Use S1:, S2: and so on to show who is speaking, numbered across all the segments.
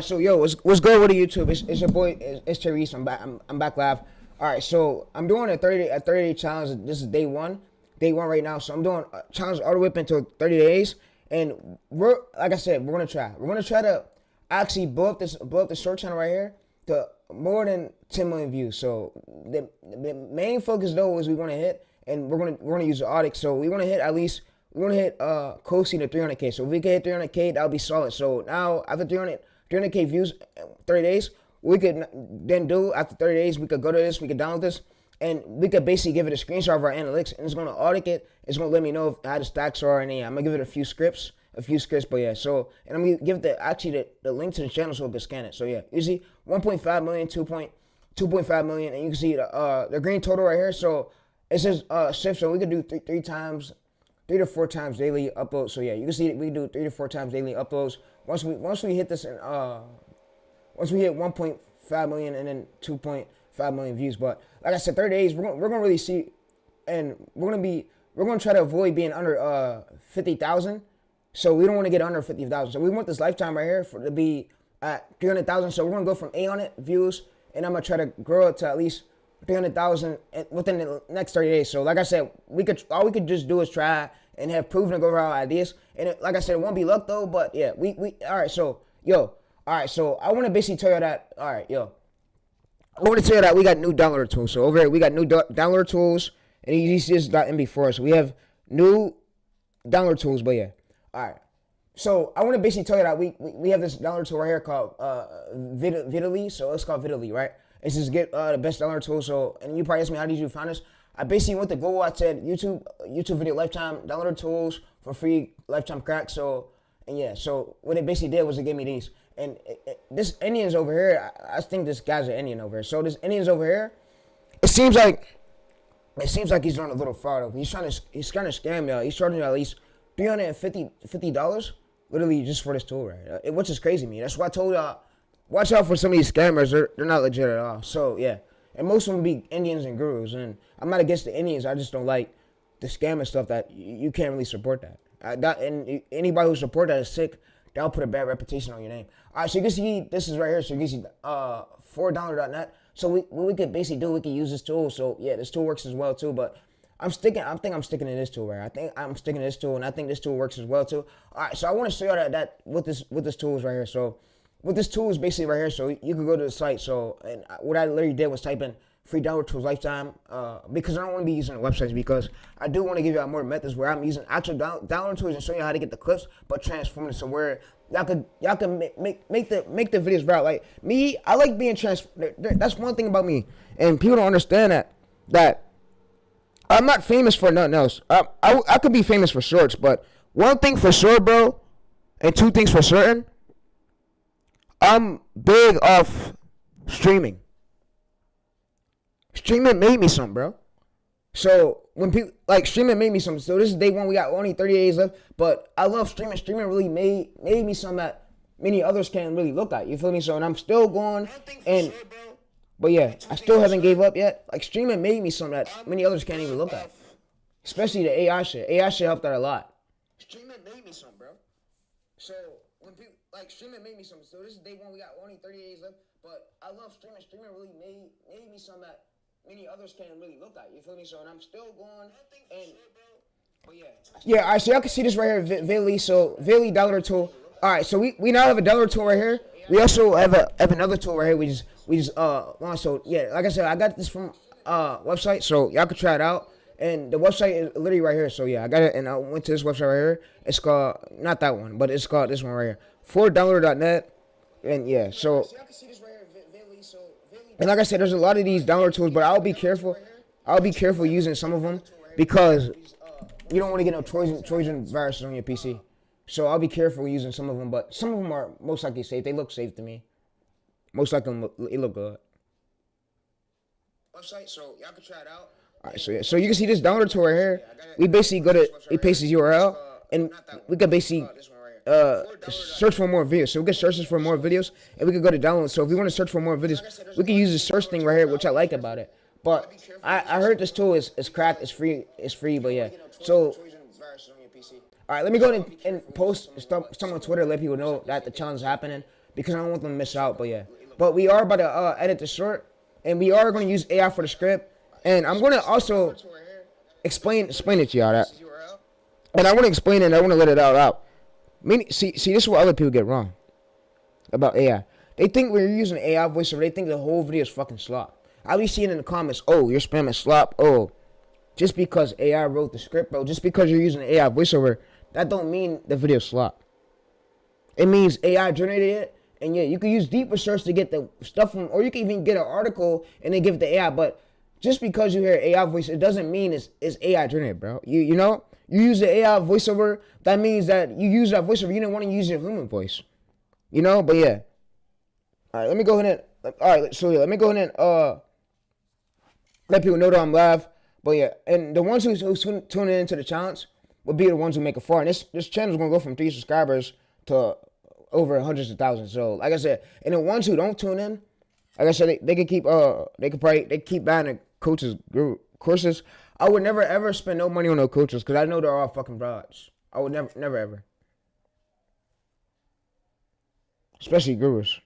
S1: So yo, what's good with the YouTube? It's your boy, it's TayReese. I'm back live. All right, so I'm doing a 30 day challenge. This is day one right now. So I'm doing a challenge all the way up until 30 days, and like I said, we're gonna try to actually blow up the short channel right here to more than 10 million views. So the main focus though is we want to hit, and we're gonna use the audit. So we want to hit at least. We want to hit close to 300K. So if we can hit 300K, that'll be solid. So now after 300K views, 30 days, we could then do after 30 days, we could go to this, we could download this, and we could basically give it a screenshot of our analytics, and it's gonna audit it. It's gonna let me know how the stacks are, and yeah, I'm gonna give it a few scripts, but yeah. So and I'm gonna give the link to the channel so we can scan it. So yeah, you see 1.5 million, 2.5 million, and you can see the green total right here. So it says shift, so we could do three to four times daily uploads. So yeah, you can see we do 3 to 4 times daily uploads. Once we hit this, and once we hit 1.5 million and then 2.5 million views. But like I said, 30 days, we're gonna really see, and we're gonna try to avoid being under 50,000. So we don't want to get under 50,000. So we want this lifetime right here to be at 300,000. So we're gonna go from 800 views, and I'm gonna try to grow it to at least 300,000 within the next 30 days. So like I said, all we could just do is try and have proven to go around ideas. And like I said, it won't be luck though, but yeah, we all right. So so I want to basically tell you that, all right, I want to tell you that we got new downloader tools. So over here, we got new downloader tools, and you see this .mb4. So we have new download tools, but yeah, all right. So I want to basically tell you that we have this download tool right here called Vitally. So it's called Vitally, right? It's just get the best download tool. So, and you probably asked me, how did you find this? I basically went to Google. I said YouTube video lifetime downloader tools for free lifetime crack. So, and yeah, so what it basically did was it gave me these. And this Indian's over here, I think this guy's an Indian over here. So this Indian's over here, it seems like he's doing a little fraud over. He's trying to scam y'all. He's charging you at least $350 literally just for this tool, right? Which is crazy to me. That's why I told y'all, watch out for some of these scammers. They're not legit at all. So yeah, and most of them be Indians and gurus. And I'm not against the Indians. I just don't like the scam and stuff that you can't really support that. And anybody who support that is sick. That'll put a bad reputation on your name. All right, so you can see this is right here. So you can see $4.net. So what we could basically do, we could use this tool. So yeah, this tool works as well too. But I think I'm sticking to this tool, right? I think I'm sticking to this tool, and I think this tool works as well too. All right, so I want to show you that what this tool is right here. So what this tool is basically right here. So you can go to the site. So and what I literally did was type in free download tools lifetime because I don't want to be using the websites, because I do want to give you more methods where I'm using actual download tools and show you how to get the clips, but transform it so where y'all can make the videos viral. Like me, I like being that's one thing about me, and people don't understand that I'm not famous for nothing else. I could be famous for shorts, but one thing for sure, bro, and two things for certain, I'm big off streaming. Streaming made me something, bro. So when people like streaming made me something. So this is day one. We got only 30 days left, but I love streaming. Streaming really made me something that many others can't really look at. You feel me? So and I'm still going, and but yeah, I still haven't gave up yet. Like streaming made me something that many others can't even look at. Especially the AI shit. AI shit helped out a lot. Streaming made me something, bro. So when people like streaming made me something. So this is day one. We got only 30 days left, but I love streaming. Streaming really made me something that many others can't really look at. You feel me? So and I'm still going, and but yeah, all right. So y'all can see this right here, Vitally. So Vitally downloader tool. All right. So we now have a downloader tool right here. We also have another tool right here. We just launched. So yeah, like I said, I got this from website, so y'all can try it out. And the website is literally right here. So yeah, I got it, and I went to this website right here. It's called not that one, but it's called this one right here, 4downloader.net. And yeah, so. And like I said, there's a lot of these download tools, but I'll be careful. I'll be careful using some of them because you don't want to get no Trojan viruses on your PC. So I'll be careful using some of them, but some of them are most likely safe. They look safe to me. Most likely, it look good. Website, so y'all can try it out. All right, so yeah, so you can see this download tool right here. We basically go to paste this URL, and we can basically search for more videos. So we can search this for more videos, and we can go to download. So if we want to search for more videos, we can use the search thing right here, which I like about it. But I heard this tool is cracked, it's free, but yeah. So all right, let me go and post stuff on Twitter, let people know that the challenge is happening. because I don't want them to miss out. But yeah, but we are about to edit the short, and we are going to use AI for the script, and I'm going to also explain it to y'all that. And I want to explain it, and I want to let it out. See, this is what other people get wrong about AI. They think when you're using AI voiceover, they think the whole video is fucking slop. I be seeing in the comments, oh, you're spamming slop. Oh, just because AI wrote the script, bro, just because you're using AI voiceover, that don't mean the video slop. It means AI generated it, and yeah, you can use deep research to get the stuff from, or you can even get an article and then give it to AI. But just because you hear AI voice, it doesn't mean it's AI generated, bro. You know, you use the AI voiceover, that means that you use that voiceover. You didn't want to use your human voice, you know. But yeah, all right, let me go ahead and let me go ahead and let people know that I'm live. But yeah, and the ones who's tuning into the challenge will be the ones who make it far. And this channel is gonna go from 3 subscribers to over hundreds of thousands. So like I said, and the ones who don't tune in, like I said, they can keep keep buying the courses. I would never ever spend no money on no coaches because I know they're all fucking frauds. I would never ever, especially gurus.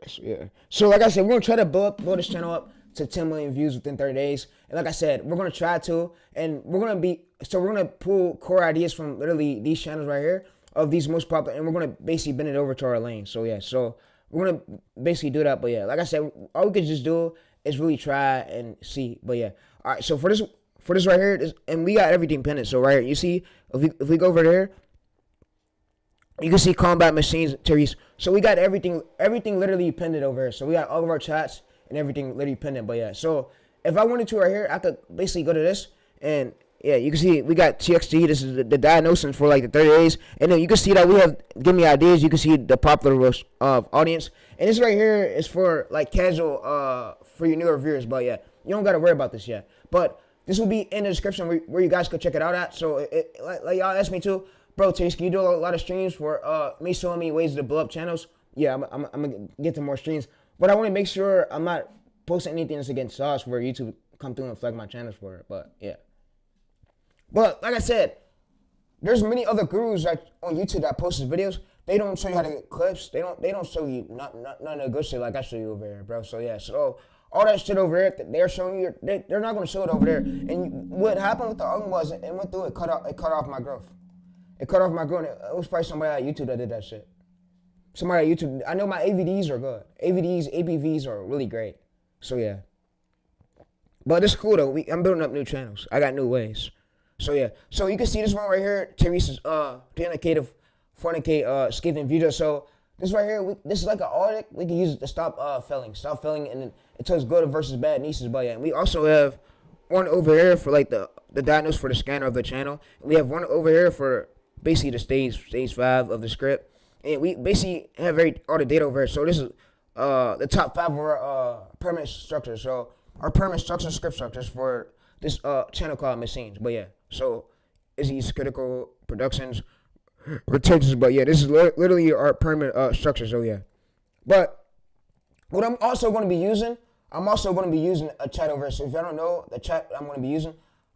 S1: So, yeah. So like I said, we're gonna try to build this channel up to 10 million views within 30 days. And like I said, we're gonna try to, and we're gonna pull core ideas from literally these channels right here of these most popular, and we're gonna basically bend it over to our lane. So yeah, so we're gonna basically do that. But yeah, like I said, all we could just do is really try and see. But yeah, all right. So for this right here, and we got everything pinned. So right here, you see, if we go over there, you can see combat machines, TayReese. So we got everything literally pinned over here. So we got all of our chats and everything literally pinned. But yeah, so if I wanted to right here, I could basically go to this, and yeah, you can see we got TXT. This is the diagnosis for like the 30 days, and then you can see that we have give me ideas. You can see the popular audience, and this right here is for like casual for your newer viewers. But yeah, you don't got to worry about this yet. But this will be in the description where you guys could check it out at. So like y'all asked me to. Bro, TayReese, can you do a lot of streams for me showing me ways to blow up channels? Yeah, I'm gonna get to more streams, but I want to make sure I'm not posting anything that's against sauce where YouTube come through and flag my channels for it. But yeah, but like I said, there's many other gurus that on YouTube that post videos. They don't show you how to get clips. They don't show you none of the good shit like I show you over here, bro. So yeah, so all that shit over there that they're showing you, they're not gonna show it over there. And what happened with the other one was it went through, it cut off my growth. It cut off my growth. It was probably somebody at YouTube that did that shit. Somebody at YouTube. I know my AVDs are good. ABVs are really great. So yeah. But it's cool though. I'm building up new channels. I got new ways. So yeah. So you can see this one right here. TayReese's 400K skipping video. So this right here, this is like an audit. We can use it to stop failing. Stop failing, and it tells good versus bad nieces. But yeah, we also have one over here for like the diagnosis for the scanner of the channel. We have one over here for basically the stage 5 of the script, and we basically have all the data over here. So this is the top 5 of our permanent structures. So our permanent structure script structures for this channel called machines. But yeah, so it's these critical productions, retentions. But yeah, this is literally our permanent structures. So yeah, but what I'm also going to be using, a chat over here. So if y'all don't know the chat I'm going to be using,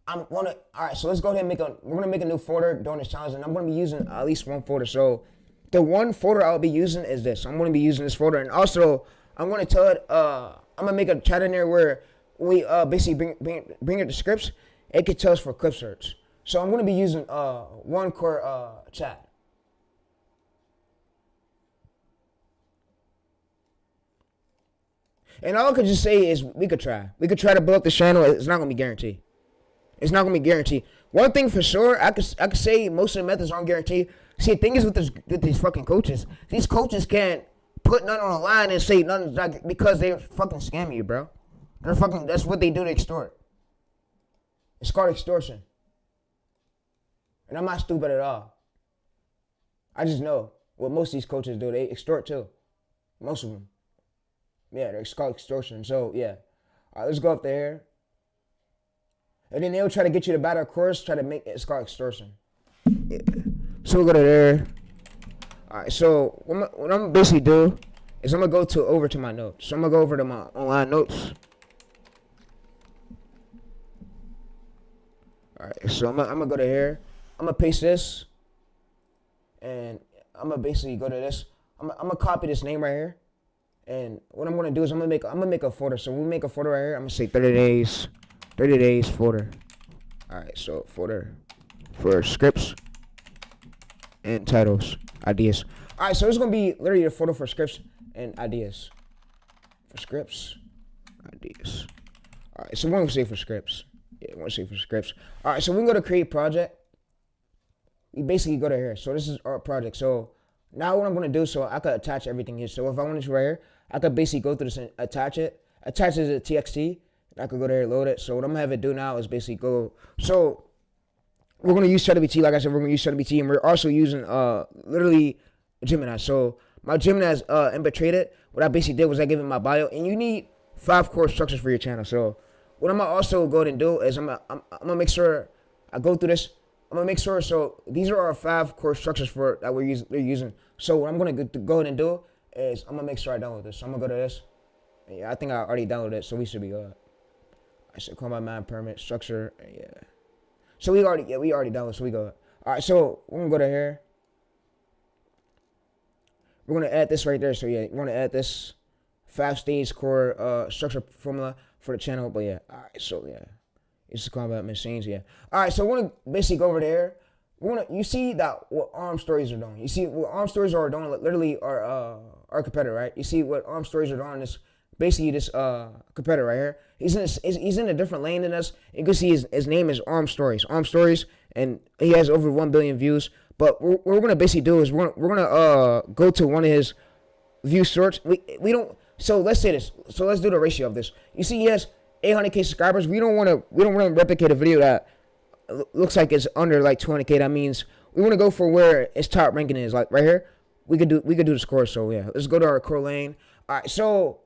S1: alright, so let's go ahead and we're gonna make a new folder during this challenge, and I'm gonna be using at least one folder. So the one folder I'll be using is this. I'm gonna be using this folder, and also I'm gonna tell it, I'm gonna make a chat in there where we basically bring it the scripts. It can tell us for clip search. So I'm gonna be using one core chat. And all I could just say is we could try to build up the channel. It's not gonna be guaranteed. It's not gonna be guaranteed. One thing for sure, I could say most of the methods aren't guaranteed. See, the thing is with these fucking coaches, these coaches can't put nothing on the line and say nothing's not, because they're fucking scamming you, bro. That's what they do to extort. It's called extortion. And I'm not stupid at all. I just know what most of these coaches do. They extort too. Most of them. Yeah, it's called extortion. So yeah, all right, let's go up there. And then they'll try to get you to buy their course, try to make it's called extortion. Yeah. So we'll go to there. All right, so what I'm basically do is I'm gonna go over to my notes. So I'm gonna go over to my online notes. All right, so I'm gonna go to here. I'm gonna paste this, and I'm gonna basically go to this. I'm gonna copy this name right here, and what I'm gonna do is I'm gonna make a folder. So we make a folder right here. I'm gonna say 30 days folder. All right, so folder for scripts and titles, ideas. All right, so it's gonna be literally a folder for scripts and ideas. For scripts, ideas. All right, so we're gonna say for scripts. Yeah, we're gonna say for scripts. All right, so we can go to create project. We basically go to here. So this is our project. So now what I'm gonna do, so I could attach everything here. So if I wanted to right here, I could basically go through this and attach it as a TXT. I could go there and load it. So what I'm gonna have it do now is basically go. So we're gonna use ChatGPT. Like I said, we're gonna use ChatGPT, and we're also using literally Gemini. So my Gemini is infiltrated. What I basically did was I gave it my bio, and you need 5 core structures for your channel. So what I'm gonna also go ahead and do is I'm gonna make sure I go through this. I'm gonna make sure. So these are our 5 core structures for that we're using. So what I'm gonna go ahead and do is I'm gonna make sure I download this. So I'm gonna go to this. Yeah, I think I already downloaded it, so we should be good. I should call my man permit structure. Yeah. So we already downloaded, so we go. All right, so we're gonna go to here. We're gonna add this right there. So yeah, we're gonna add this 5-stage core structure formula for the channel. But yeah, all right. So yeah, it's combat machines. Yeah. All right. So we're gonna basically go over there. You see that what Arm Stories are doing. You see what Arm Stories are doing. Literally, our competitor, right? You see what Arm Stories are doing. This basically this competitor right here. He's in a different lane than us. You can see his name is Arm Stories. Arm Stories, and he has over 1 billion views. But what we're gonna basically do is we're gonna go to one of his view sorts. We don't. So let's say this. So let's do the ratio of this. You see, he has 800K subscribers. We don't want to replicate a video that looks like it's under like 200K. That means we want to go for where its top ranking is. Like right here, we could do the score. So yeah, let's go to our core lane. All right. So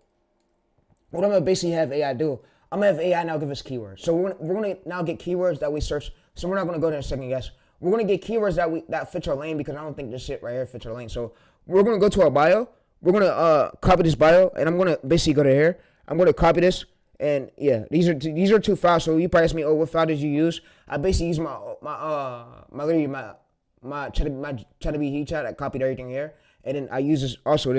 S1: what I'm gonna basically have AI do, I'm gonna have AI now give us keywords. So we're gonna now get keywords that we search. So we're not gonna go there and second guess. We're gonna get keywords that fit our lane, because I don't think this shit right here fits our lane. So we're gonna go to our bio. We're gonna copy this bio, and I'm gonna basically go to here. I'm gonna copy this, and yeah, these are 2 files. So you probably ask me, oh, what file did you use? I basically use my ChatGPT chat. I copied everything here, and then I use this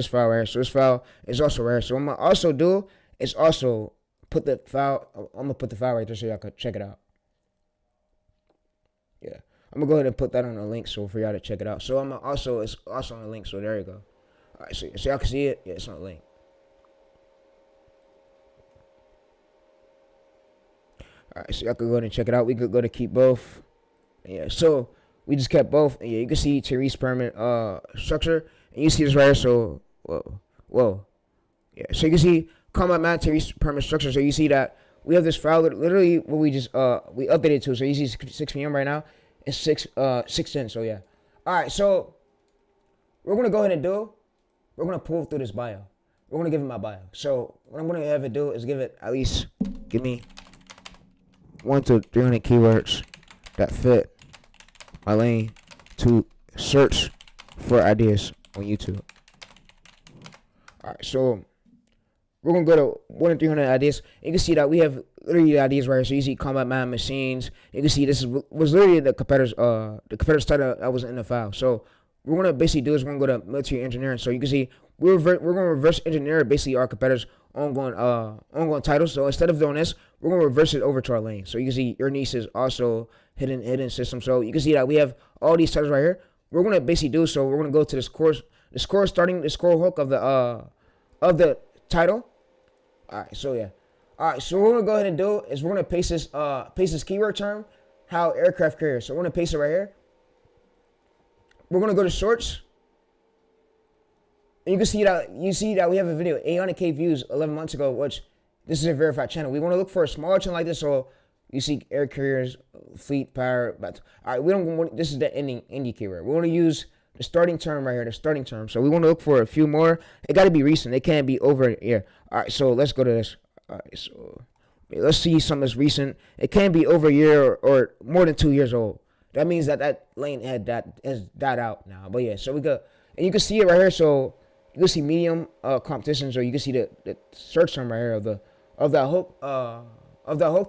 S1: file right here. So this file is also right here. So what I'm gonna also do is also put the file. I'm gonna put the file right there so y'all can check it out. Yeah, I'm gonna go ahead and put that on the link so for y'all to check it out. So it's also on the link. So there you go. All right, so y'all can see it. Yeah, it's on the link. All right, so y'all can go ahead and check it out. We could go to keep both. Yeah, so we just kept both. And yeah, you can see TayReese permit structure, and you see this right here. So whoa, yeah. So you can see combat man TayReese permit structure. So you see that we have this file that literally what we just we updated to. So you see 6 p.m. right now. It's 6:10. So yeah. All right, so we're gonna go ahead and do. We're gonna pull through this bio. We're gonna give it my bio. So what I'm gonna have it do is give me 1 to 300 keywords that fit my lane to search for ideas on YouTube. All right, so we're gonna go to 1 to 300 ideas. You can see that we have literally ideas right here. So you see combat man machines. You can see this was literally the competitor's title that was in the file. So what we're gonna basically do is we're gonna go to military engineering. So you can see we're gonna reverse engineer basically our competitors' ongoing titles. So instead of doing this, we're gonna reverse it over to our lane. So you can see your niece is also hidden system. So you can see that we have all these titles right here. We're gonna basically do so. We're gonna go to the score hook of the title. All right. So yeah. All right. So what we're gonna go ahead and do is we're gonna paste this keyword term, how aircraft carrier. So we're gonna paste it right here. We're gonna go to shorts. And you see that we have a video 800K views 11 months ago, which this is a verified channel. We want to look for a smaller channel like this. So you see air carriers, fleet power. But all right, we don't want this is the ending keyword. We want to use the starting term right here, the starting term. So we want to look for a few more. It got to be recent. It can't be over here. All right, so let's go to this. All right, so let's see something that's recent. It can't be over a year or more than 2 years old. That means that lane has died out now. But yeah, so we go. and you can see it right here. So you can see medium competition. So you can see the search term right here of that hook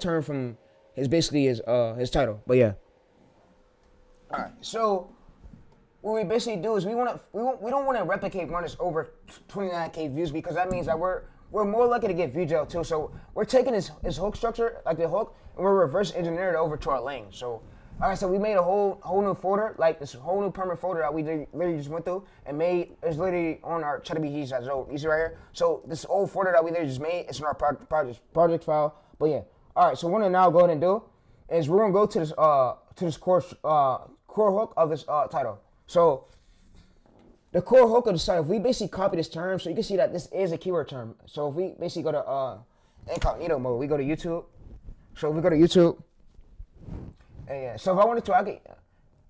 S1: term from his title. But yeah. All right. So what we basically do is we don't want to replicate one that's over 29K views, because that means that we're more likely to get view jail too. So we're taking his hook structure, like the hook, and we're reverse engineering it over to our lane. So like I said, we made a whole new folder, like this whole new permanent folder that we literally just went through and made. It's literally on our ChatGPT. So you see right here. So this old folder that we literally just made, it's in our project file. But yeah, all right. So what we're gonna now go ahead and do is we're gonna go to this core hook of this title. So the core hook of the title, if we basically copy this term, so you can see that this is a keyword term. So if we basically go to incognito mode, we go to YouTube. So if we go to YouTube. Yeah, so if I wanted to, I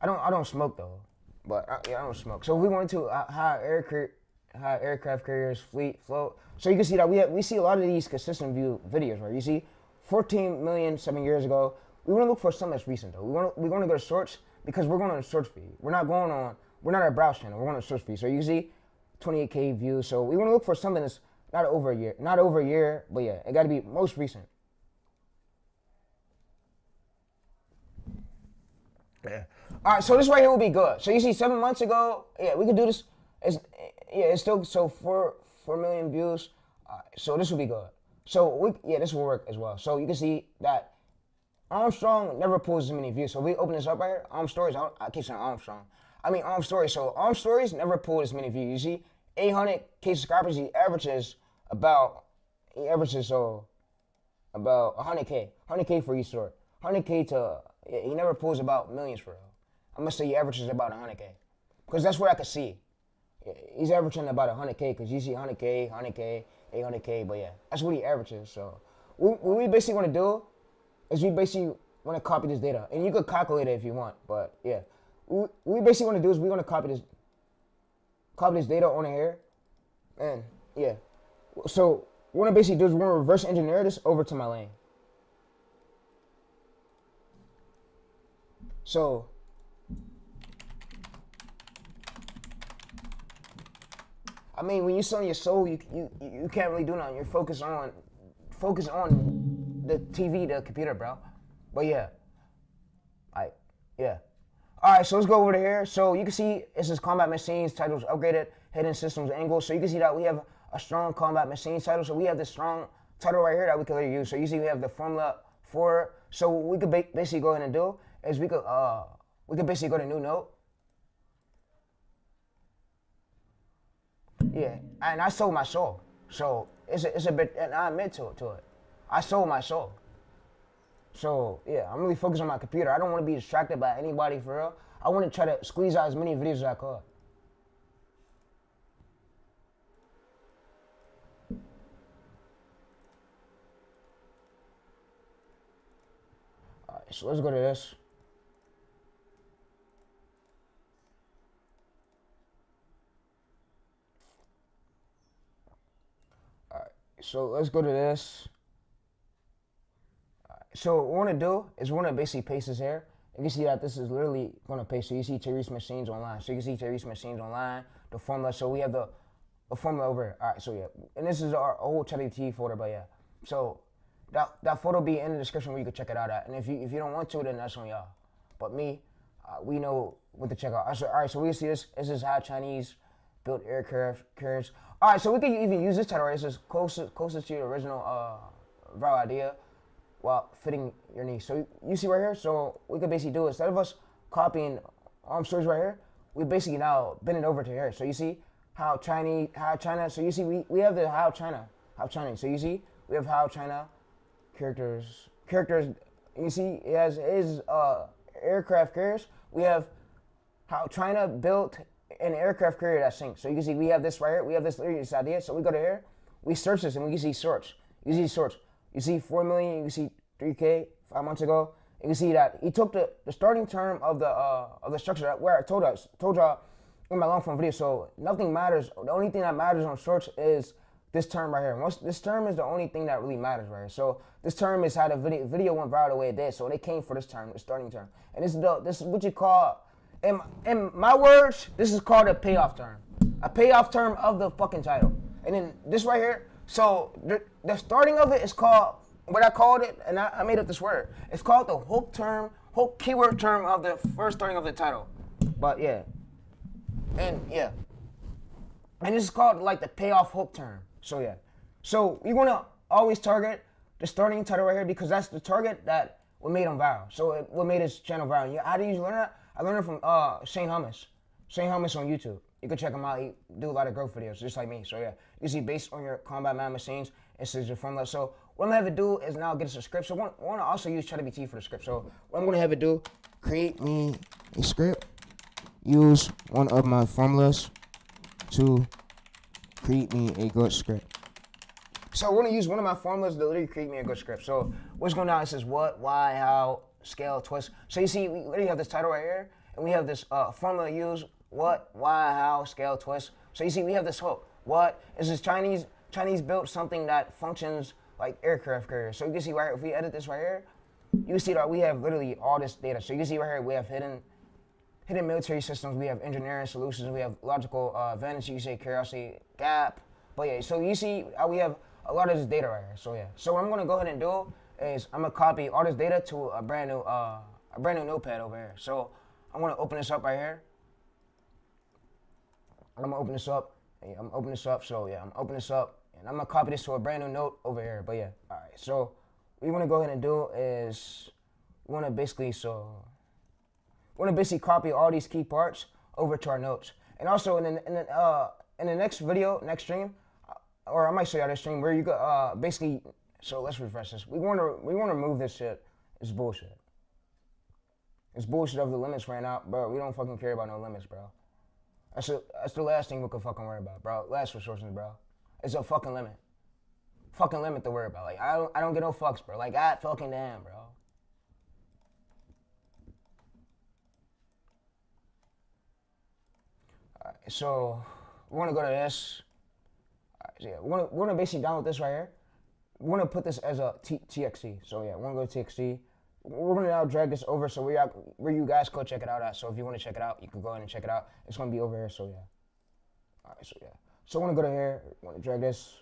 S1: don't smoke though, but I don't smoke. So if we wanted to, how aircraft carriers float. So you can see that we see a lot of these consistent view videos, right? You see, 14 million 7 years ago. We want to look for something that's recent though. We want to go to search, because we're going on a search feed. We're not a browse channel. We're on a search feed. So you see, 28K views. So we want to look for something that's not over a year, but yeah, it got to be most recent. Yeah. All right, so this right here will be good. So you see, 7 months ago, yeah, we could do this. It's still, so 4 million views. So this will be good. So this will work as well. So you can see that Armstrong never pulls as many views. So if we open this up right here, Arm Stories. I keep saying Armstrong. I mean Arm Stories. So Arm Stories never pulled as many views. You see, 800K subscribers. He averages about 100K, 100K for each story. 100K to. He never pulls about millions for real. I'm gonna say he averages about 100K, because that's what I could see. He's averaging about 100K, because you see 100K, 100K, 800K, but yeah, that's what he averages. So what we basically want to do is we basically want to copy this data, and you could calculate it if you want, but yeah, what we basically want to do is we want to copy this data on here, and yeah. So what I basically do is we're gonna reverse engineer this over to my lane. So I mean, when you're selling your soul, you can't really do nothing. You're focused on the TV, the computer, bro. But yeah, yeah. All right, so let's go over to here. So you can see it says combat machines, titles upgraded, hidden systems, angles. So you can see that we have a strong combat machines title. So we have this strong title right here that we can later use. So you see we have the formula for. So what we could basically go ahead and do is we could basically go to new note. Yeah, and I sold my soul. So it's a bit, and I admit to it. I sold my soul. So yeah, I'm really focused on my computer. I don't want to be distracted by anybody for real. I want to try to squeeze out as many videos as I could. All right, so let's go to this. So let's go to this. So what we want to do is we want to basically paste this here. You can see that this is literally going to paste. So you see TayReese machines online. So you can see TayReese machines online, the formula. So we have the formula over here. All right, so yeah. And this is our old ChatGPT folder, but yeah. So that photo will be in the description where you can check it out at. And if you don't want to, then that's on y'all. But me, we know what to check out. All right, so we see this. This is how Chinese built aircraft carriers. All right, so we can even use this title, right? This is closest to your original raw idea while fitting your needs. So you see right here, so we could basically do, instead of us copying Arm Stories right here, we basically now bend it over to here. So you see how China, so you see we have the how China. So you see, we have how China characters, you see it has his aircraft carriers. We have how China built an aircraft carrier that sinks. So you can see we have this right here. We have this idea. So we go to here, we search this, and we can see search. You see search. You see 4 million. You can see 3K 5 months ago. You can see that he took the starting term of the structure that where I told y'all in my long form video. So nothing matters. The only thing that matters on search is this term right here. This term is the only thing that really matters right here. So this term is how the video went viral the way it did. So they came for this term, the starting term, and this is what you call. In my words, this is called a payoff term. a payoff term of the fucking title. And then this right here, so the starting of it is called, what I called it, and I made up this word. It's called the hook keyword term of the first starting of the title. But yeah. And yeah. And this is called like the payoff hook term. So yeah. So you want to always target the starting title right here because that's the target that what made him viral. So what made his channel viral. Yeah, how did you learn that? I learned it from Shane Hummus. Shane Hummus on YouTube. You can check him out. He do a lot of growth videos, just like me. So yeah, you see, based on your combat man machines, it says your formula. So what I'm gonna have it do is now get us a script. So I want to also use ChatGPT for the script. So what I'm gonna have it do, create me a script. Use one of my formulas to create me a good script. So we're gonna use one of my formulas to literally create me a good script. So what's going on? It says what, why, how, scale, twist. So you see, we literally have this title right here, and we have this formula use what, why, how, scale, twist. So you see, we have this hook. What is this Chinese built something that functions like aircraft carrier. So you can see right here, if we edit this right here, you can see that we have literally all this data. So you can see right here, we have hidden military systems, we have engineering solutions, we have logical advantage, you can say curiosity, gap. But yeah, so you see we have a lot of this data right here. So yeah, so what I'm gonna go ahead and do is I'm gonna copy all this data to a brand new notepad over here. So I'm gonna open this up right here. I'm gonna open this up. Yeah, I'm opening this up. So yeah, I'm opening this up, and I'm gonna copy this to a brand new note over here. But yeah, all right. So what we wanna go ahead and do is we wanna basically copy all these key parts over to our notes. And also in the next video, next stream, or I might show you this stream where you go basically. So let's refresh this. We want to remove this shit. It's bullshit. It's bullshit of the limits ran out, bro. We don't fucking care about no limits, bro. That's the last thing we could fucking worry about, bro. Last resources, bro. It's a fucking limit. Fucking limit to worry about. Like I don't get no fucks, bro. Like God fucking damn, bro. Alright, so we want to go to this. Alright, so yeah, we're gonna basically download this right here. We're gonna put this as a TXT. So yeah, we're gonna go to TXT. We're gonna now drag this over so where you guys go check it out at. So if you want to check it out, you can go ahead and check it out. It's gonna be over here. So yeah. All right. So yeah. So I want to go to here. I want to drag this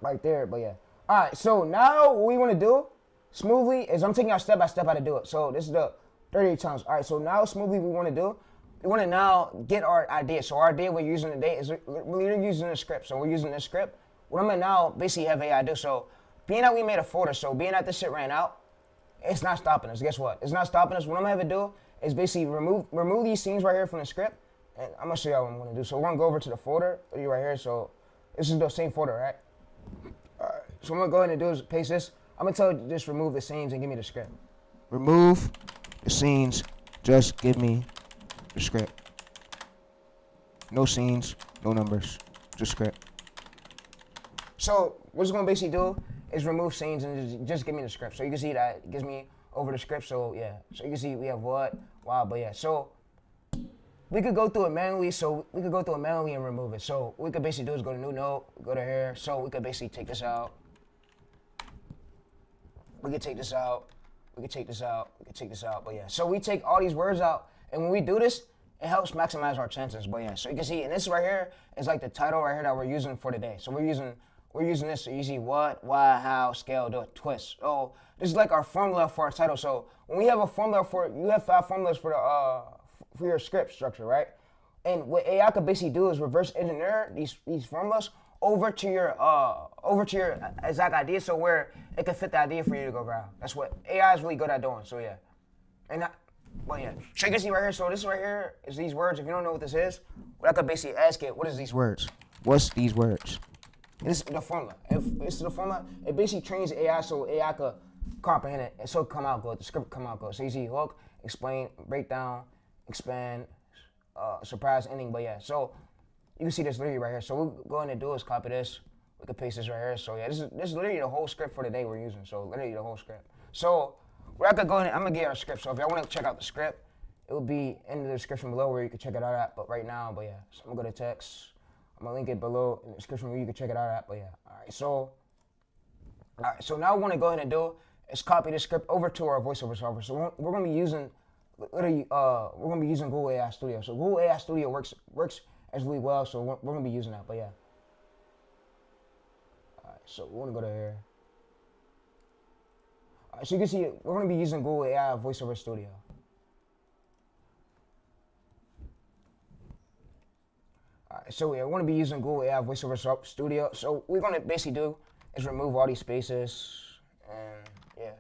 S1: right there. But yeah. All right. So now what we want to do smoothly is I'm taking out step by step how to do it. So this is the 38 times. All right. So now smoothly we want to do. We want to now get our idea. So our idea we're using today is we're using a script. So we're using this script. What I'm gonna now basically have AI do. So being that we made a folder, so being that this shit ran out, it's not stopping us. Guess what? It's not stopping us. What I'm gonna have it do is basically remove these scenes right here from the script, and I'm gonna show y'all what I'm gonna do. So we're gonna go over to the folder right here. So this is the same folder, right? All right. So what I'm gonna go ahead and do is paste this. I'm gonna tell it to just remove the scenes and give me the script. Remove the scenes. Just give me the script. No scenes, no numbers, just script. So what it's gonna basically do is remove scenes and just give me the script. So you can see that it gives me over the script. So yeah, so you can see we have what, wow, but yeah. So we could go through it manually. So we could go through it manually and remove it. So what we could basically do is go to new note, go to here. So we could basically take this out. We could take this out. We could take this out. We could take this out. But yeah, so we take all these words out, and when we do this, it helps maximize our chances. But yeah, so you can see, and this right here is like the title right here that we're using for today. So we're using this, so you see what, why, how, scale, do it, twist. So this is like our formula for our title. So when we have a formula you have 5 formulas for your script structure, right? And what AI could basically do is reverse engineer these formulas over to your exact idea, so where it can fit the idea for you to go viral. That's what AI is really good at doing. So yeah, but yeah, so you can see right here. So this right here is these words. If you don't know what this is, I could basically ask it, what is these words? What's these words? It's the formula. If it's the formula, it basically trains AI so AI could comprehend it, and so it come out good. The script come out good. So you see hook, explain, breakdown, expand, surprise, ending. But yeah, so you can see this literally right here. So what we're going to do is copy this. We can paste this right here. So yeah, this is literally the whole script for the day we're using. So literally the whole script. So where I could go ahead, I'm gonna get our script. So if y'all want to check out the script, it will be in the description below where you can check it out at. But right now, but yeah, so I'm gonna go to text. I'm gonna link it below in the description where you can check it out at. But yeah, all right. So now what we want to go ahead and do is copy the script over to our voiceover software. So we're gonna be using literally, we're gonna be using Google AI Studio. So Google AI Studio works as really well. So we're gonna be using that. But yeah. All right. So we're gonna go to here. All right, so you can see we're gonna be using Google AI VoiceOver Studio. Alright, so yeah, we're gonna be using Google AI VoiceOver Studio. So what we're gonna basically do is remove all these spaces, and yeah.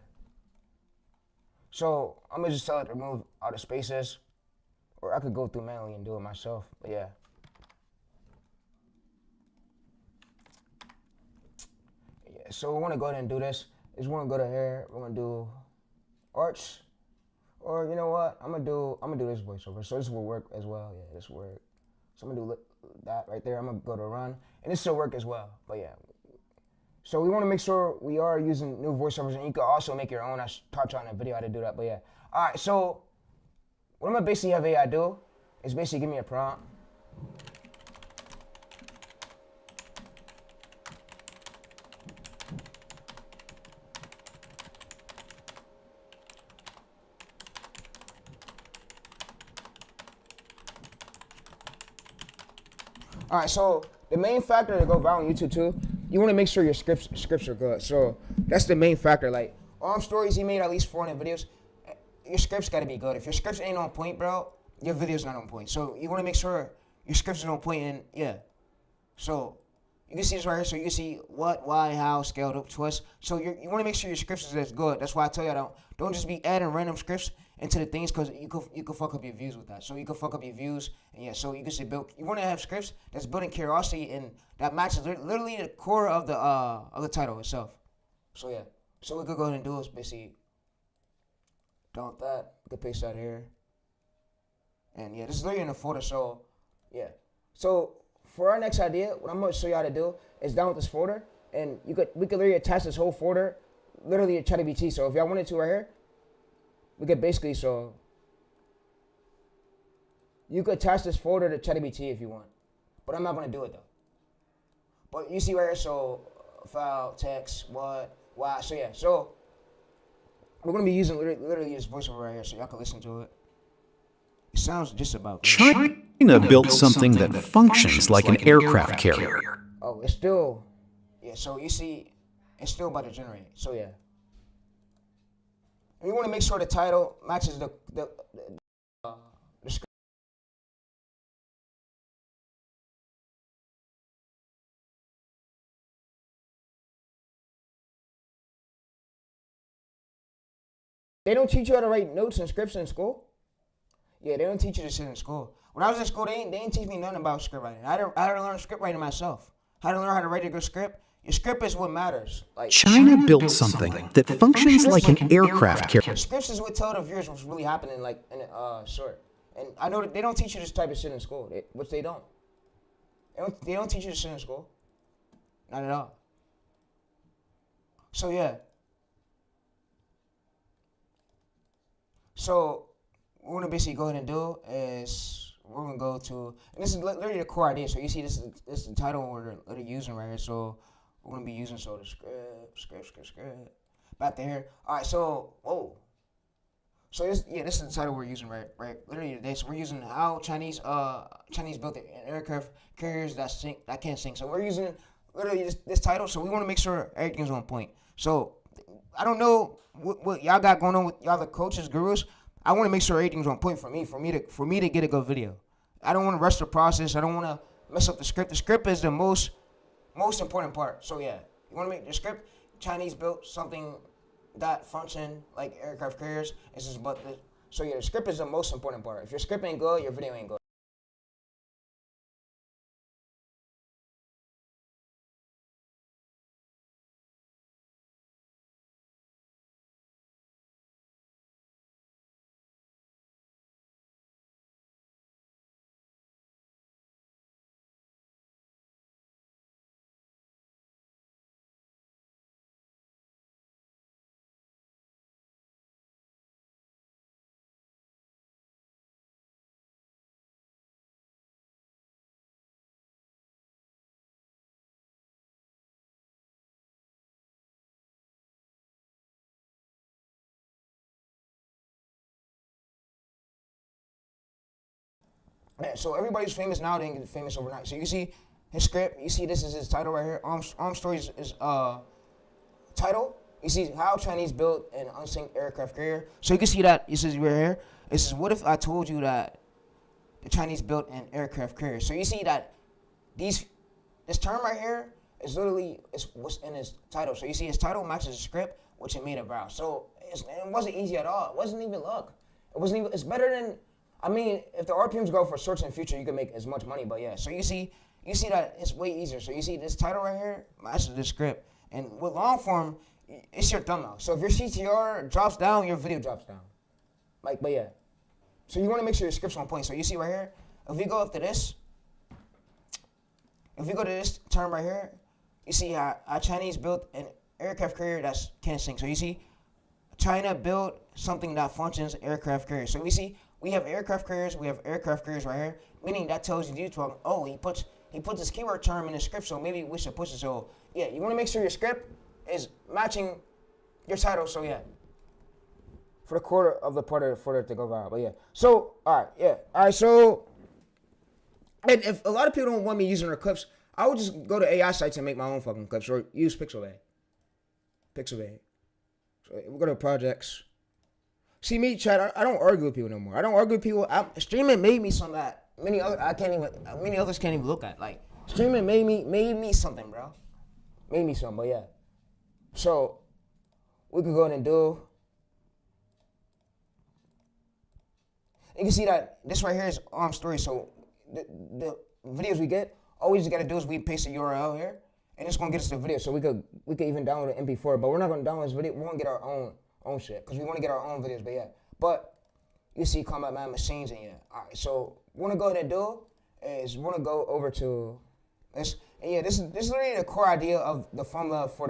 S1: So I'm gonna just tell it to remove all the spaces, or I could go through manually and do it myself. But yeah. Yeah. So we want to go ahead and do this. Is we're gonna go to here. We're gonna do arts, or you know what? I'm gonna do this voiceover. So this will work as well. Yeah, this will work. So I'm gonna do that right there. I'm gonna go to run, and this will work as well. But yeah. So we want to make sure we are using new voiceovers, and you can also make your own. I taught you on a video how to do that. But yeah. All right. So what I'm gonna basically have AI do is basically give me a prompt. All right, so the main factor to go viral on YouTube too, you want to make sure your scripts are good. So that's the main factor. Like stories, he made at least 400 videos. Your scripts got to be good. If your scripts ain't on point, bro, your video's not on point. So you want to make sure your scripts are on point, and yeah. So you can see this right here. So you can see what, why, how, scaled up, twist. So you want to make sure your scripts is good. That's why I tell you don't just be adding random scripts into the things, because you could fuck up your views with that. So you can fuck up your views, and yeah. So you can say you want to have scripts that's building curiosity, and that matches literally the core of the title itself. So yeah. So we could go ahead and do is basically dump that. We could paste that here, and yeah, this is literally in the folder. So yeah. So for our next idea, what I'm gonna show you how to do is download this folder, and we could literally attach this whole folder literally to ChatGPT. So if y'all wanted to right here, we could basically, so you could attach this folder to ChatGPT if you want, but I'm not gonna do it though. But you see right here, so file, text, what, why, so yeah. So we're gonna be using literally this voiceover right here, so y'all can listen to it. It sounds just about good.
S2: China built something that functions like an aircraft carrier.
S1: Oh, it's still, yeah, so you see, it's still about to generate, so yeah. And you want to make sure the title matches the script. They don't teach you how to write notes and scripts in school. Yeah, they don't teach you this shit in school. When I was in school, they didn't teach me nothing about script writing. I had to learn script writing myself. I had to learn how to write a good script. Your script is what matters. Like
S2: China built something that functions like an aircraft carrier.
S1: Scripts is what tell the viewers what's really happening, like in short. And I know that they don't teach you this type of shit in school, which they don't. They don't teach you this shit in school. Not at all. So yeah. So what we're gonna basically go ahead and do is we're gonna go to, and this is literally the core idea. So you see this is the title we're using right here. So we're gonna be using the script. Back to here. All right. So whoa. So this is the title we're using right literally today. So we're using how Chinese built an aircraft carriers that can't sink. So we're using literally this title. So we want to make sure everything's on point. So I don't know what y'all got going on with y'all the coaches, gurus. I want to make sure everything's on point for me to get a good video. I don't want to rush the process. I don't want to mess up the script. The script is the most important part. So yeah, you want to make the script. Chinese built something that function like aircraft carriers. So yeah, the script is the most important part. If your script ain't good, your video ain't good. Yeah, so everybody's famous now, they didn't get famous overnight. So you see his script, you see this is his title right here. Arm Stories is title. You see how Chinese built an unsynced aircraft carrier. So you can see that, it says right here, it says, what if I told you that the Chinese built an aircraft carrier? So you see that this term right here is literally what's in his title. So you see his title matches his script, which it made about. So it wasn't easy at all. It wasn't even luck. It's better than, I mean, if the RPMs go for search in the future, you can make as much money. But yeah, so you see that it's way easier. So you see this title right here matches the script. And with long form, it's your thumbnail. So if your CTR drops down, your video drops down. But yeah. So you want to make sure your script's on point. So you see right here, if we go up to this, if we go to this term right here, you see how Chinese built an aircraft carrier that's can't sink. So you see, China built something that functions aircraft carrier. So we see we have aircraft carriers right here, meaning that tells you YouTube, oh, he puts this keyword term in the script, so maybe we should push it. So yeah, you want to make sure your script is matching your title. So yeah, for the quarter of the part for it to go viral. But yeah, so all right. So, and if a lot of people don't want me using their clips, I would just go to AI sites and make my own fucking clips or use Pixabay. So we'll go to projects. See me, Chad. I don't argue with people no more. I don't argue with people. Streaming made me something that many others can't even look at. Like streaming made me something, bro. Made me something. But yeah. So we could go ahead and do. You can see that this right here is Arm Story. So the videos we get, all we just gotta do is we paste the URL here, and it's gonna get us the video. So we could even download an MP4, but we're not gonna download this video. We're gonna get our own shit because we want to get our own videos. But yeah, but you see Combat Man Machines, and yeah. All right, so what we're gonna go ahead and do is we're gonna go over to this. And yeah, this is literally the core idea of the formula for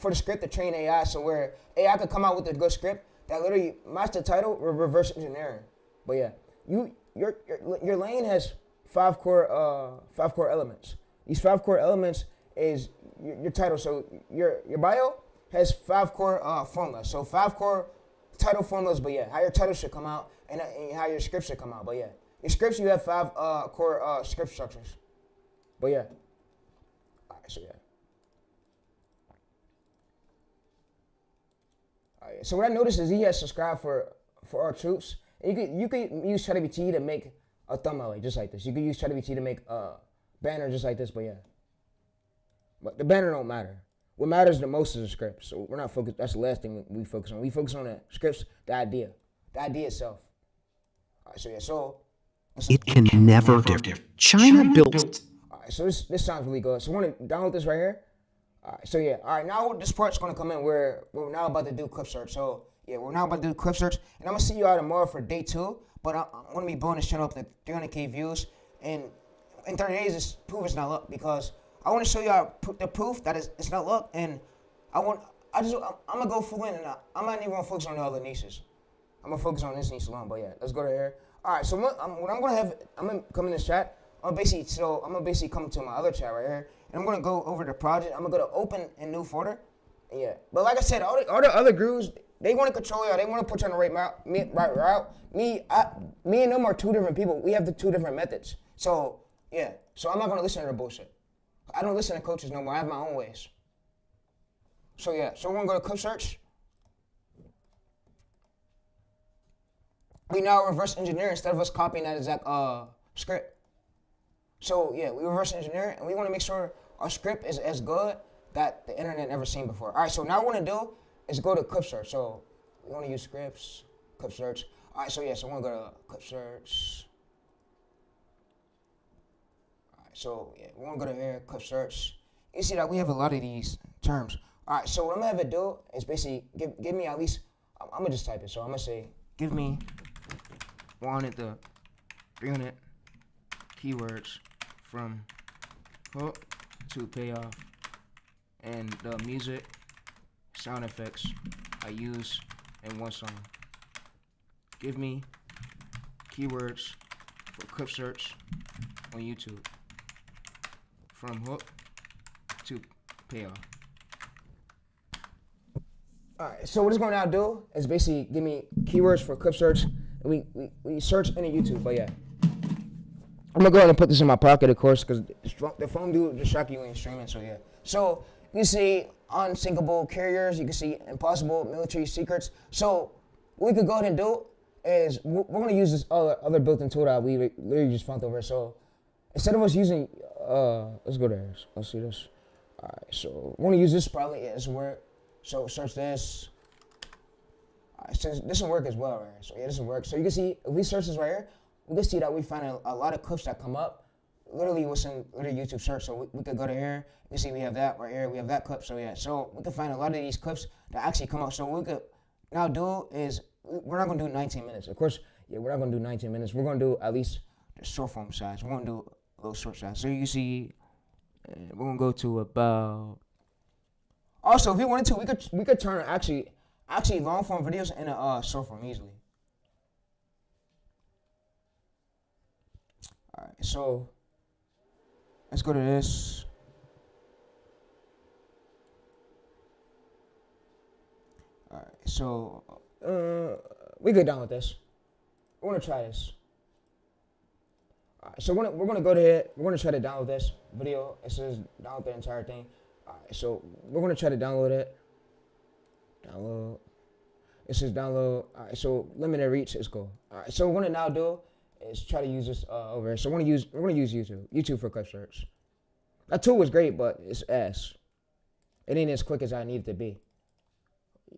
S1: the script to train AI. So where AI could come out with a good script that literally match the title or reverse engineering. But yeah, your lane has five core elements. These 5 core elements is your title. So your bio has 5 core formulas. So 5 core title formulas. But yeah, how your title should come out and how your script should come out. But yeah, your scripts, you have 5 core script structures. But yeah, all right. So yeah. So what I noticed is he has subscribed for our troops. And you could use ChatGPT to make a thumbnail just like this. You could use ChatGPT to make a banner just like this. But yeah, but the banner don't matter. What matters the most is the script. So we're not focused. That's the last thing we focus on. We focus on the scripts, the idea itself. All right, so yeah, so
S2: It can never differ. China built.
S1: All right, so this sounds really good. So we're gonna download this right here. All right, so yeah, all right, now this part's gonna come in where we're now about to do clip search. So yeah, we're now about to do clip search, and I'm gonna see you out tomorrow for day 2. But I'm gonna be blowing this channel up to 300K views, and in 30 days, this proof is not luck because I want to show y'all the proof that it's not luck, and I'm gonna go full in, and I'm not even gonna focus on the other niches. I'm gonna focus on this niche alone. But yeah, let's go to here. All right, so what I'm gonna have, I'm gonna come in this chat. I'm gonna basically come to my other chat right here, and I'm gonna go over the project. I'm gonna go to open a new folder. Yeah, but like I said, all the other gurus, they want to control y'all. They want to put you on the right route. Me and them are 2 different people. We have the 2 different methods. So yeah, so I'm not gonna listen to their bullshit. I don't listen to coaches no more. I have my own ways. So yeah, so we're gonna go to clip search. We now reverse engineer instead of us copying that exact script. So yeah, we reverse engineer, and we want to make sure our script is as good that the internet never seen before. All right, so now what we're gonna do is go to clip search. So we want to use scripts, clip search. All right, so yeah, so we're gonna go to clip search. All right, so yeah, we're gonna go to here, clip search. You see that we have a lot of these terms. All right, so what I'm gonna have it do is basically give me at least. I'm gonna just type it. So I'm gonna say, give me 100 to 300 keywords from hook to payoff, and the music sound effects I use in one song. Give me keywords for clip search on YouTube from hook to payoff. Alright, so what it's going to now do is basically give me keywords for clip search, and we search into YouTube. But yeah, I'm gonna go ahead and put this in my pocket, of course, because the phone do distract you when you're streaming. So yeah. So you can see unsinkable carriers. You can see impossible military secrets. So what we could go ahead and do is we're gonna use this other built-in tool that we literally just found over. So instead of us using, let's go there. Let's see this. All right. So we're gonna use this probably. Yeah, this will work. So search this. All right. So this will work as well, right? So yeah, this will work. So you can see if we search this right here, we can see that we find a lot of clips that come up. Literally what's in YouTube search. So we could go to here. You see we have that right here. We have that clip. So yeah. So we can find a lot of these clips that actually come up. So what we could now do is we're not gonna do 19 minutes. Of course, yeah, we're not gonna do 19 minutes. We're gonna do at least the short form size. We're gonna do a little short size. So you see, we're gonna go to about. Also, if we wanted to, we could turn actually long form videos into short form easily. All right, so let's go to this. All right, so we get down with this. We're gonna try this. All right, so we're gonna go to it. We're gonna try to download this video. It says download the entire thing. All right, so we're gonna try to download it. Download. It says download. All right, so limited reach is cool. All right, so what we're gonna now do is try to use this over here. So we're gonna use YouTube for clip search. That tool was great, but it's ass. It ain't as quick as I need it to be.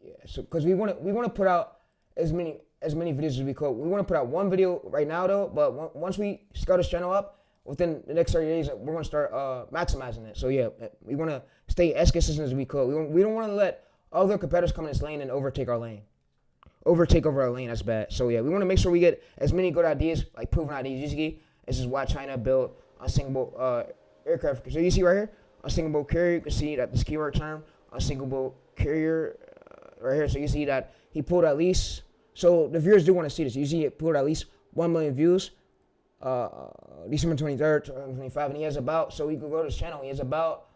S1: Yeah, so because we wanna put out as many videos as we could. We want to put out one video right now though, but once we scale this channel up within the next 30 days, we're gonna start maximizing it. So yeah, we want to stay as consistent as we could. We don't want to let other competitors come in this lane and overtake our lane. Overtake over our lane, that's bad. So yeah, we want to make sure we get as many good ideas, like proven ideas. You see, this is why China built unsinkable aircraft. So you see right here, unsinkable carrier. You can see that this keyword term, unsinkable carrier, right here. So you see that he pulled at least. So the viewers do want to see this. You see it pulled at least 1 million views. December 23rd, 2025, and he has about. So you can go to his channel. He has about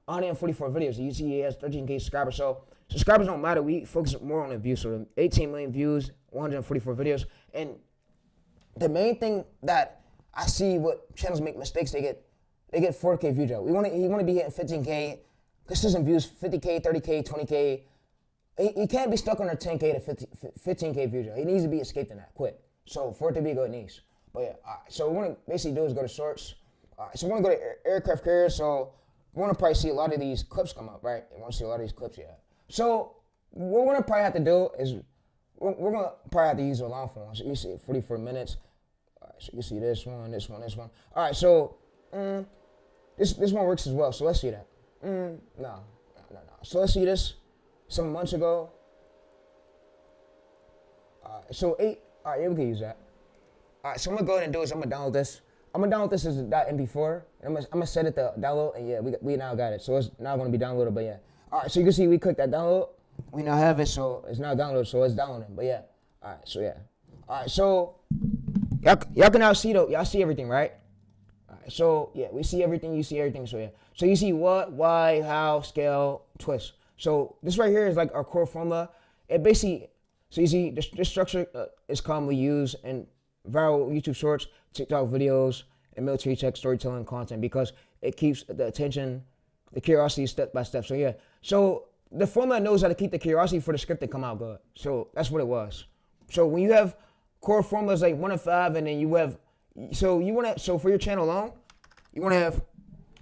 S1: 144 videos. You see he has 13K subscribers. So subscribers don't matter. We focus more on the views. So 18 million views, 144 videos. And the main thing that I see what channels make mistakes, they get 4K views out. He want to be hitting 15K, consistent views, 50K, 30K, 20K. He can't be stuck under 10K to 15K views. He needs to be escaped in that quick. So for it to be good needs. But yeah, all right. So what we want to basically do is go to shorts. All right, so we want to go to aircraft carriers. So we want to probably see a lot of these clips come up, right? We want to see a lot of these clips, yeah. So what we're going to probably have to do is we're going to probably have to use a long form. So you see 44 minutes. All right, so you see this one, this one, this one. All right, so this one works as well. So let's see that. No. So let's see this. Some months ago. So 8. All right, yeah, we can use that. All right, so I'm gonna go ahead and do is I'm gonna download this. I'm gonna download this as a .mp4. I'm gonna set it to download, and yeah, we now got it. So it's now gonna be downloaded. But yeah, all right. So you can see we click that download. We now have it, so it's now downloaded. So it's downloading. But yeah, all right. So yeah, all right. So y'all can now see though. Y'all see everything, right? All right. So yeah, we see everything. You see everything. So yeah. So you see what, why, how, scale, twist. So this right here is like our core formula. It basically, so you see this structure is commonly used in viral YouTube shorts, TikTok videos, and military tech storytelling content because it keeps the attention, the curiosity step by step. So yeah, so the formula knows how to keep the curiosity for the script to come out good. So that's what it was. So when you have core formulas like 1 of 5, and then you have, so for your channel alone, you want to have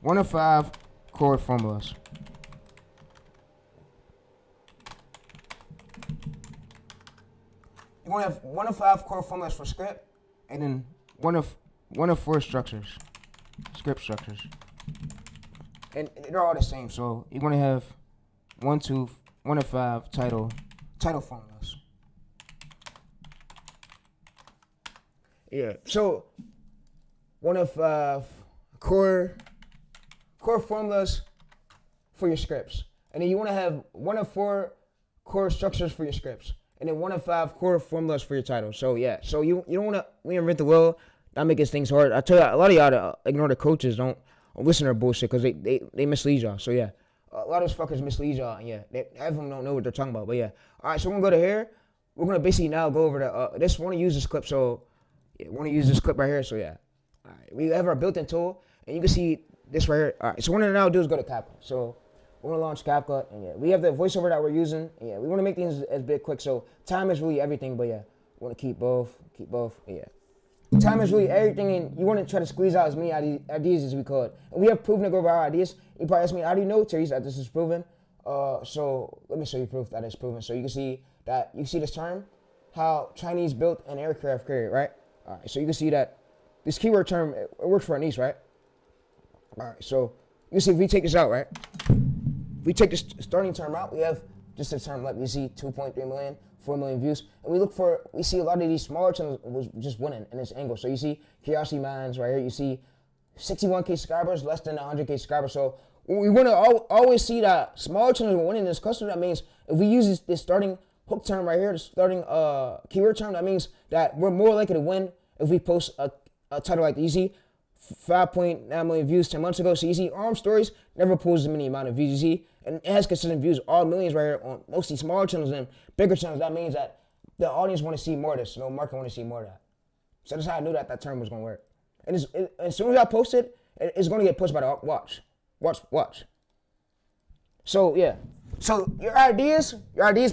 S1: 1 of 5 core formulas. You want to have 1 of 5 core formulas for script, and then one of 4 structures, script structures, and they're all the same. So you want to have 1 of 5 title formulas. Yeah. So 1 of 5 core formulas for your scripts, and then you want to have 1 of 4 core structures for your scripts. And then 1 of 5 core formulas for your title. So yeah, so you don't want to reinvent the wheel. That makes things hard. I tell you, a lot of y'all to ignore the coaches. Don't listen to their bullshit because they mislead y'all. So yeah, a lot of those fuckers mislead y'all. And yeah, half of them don't know what they're talking about. But yeah, all right. So we're gonna go to here. We're gonna basically now go over to this. Want to use this clip. So yeah, want to use this clip right here. So yeah, All right, we have our built-in tool, and you can see this right here. All right, so what we're gonna now do is go to CapCut. So we're gonna launch CapCut, and yeah, we have the voiceover that we're using. And yeah, we want to make things as big quick. So time is really everything, but yeah, we want to keep both. Yeah. Time is really everything, and you want to try to squeeze out as many ideas as we could. And we have proven to go over our ideas. You probably ask me, how do you know, TayReese, that this is proven? So let me show you proof that it's proven. So you can see that, you see this term, how Chinese built an aircraft carrier, right? All right, so you can see that this keyword term, it works for our niche, right? All right, so you see if we take this out, right? If we take this starting term out, we have just a term left. We see 2.3 million, 4 million views. And we see a lot of these smaller channels was just winning in this angle. So you see Curiosity Minds right here. You see 61K subscribers, less than 100K subscribers. So we want to always see that smaller channels are winning this customer. That means if we use this starting hook term right here, the starting keyword term, that means that we're more likely to win if we post a title like this. You see 5.9 million views 10 months ago. So you see Armed Stories never pulls as many amount of views. You see, and it has consistent views, all millions right here on mostly smaller channels and bigger channels. That means that the audience want to see more of this. No market want to see more of that. So that's how I knew that term was going to work. And as soon as I post it, it's going to get pushed by the watch. So yeah. So your ideas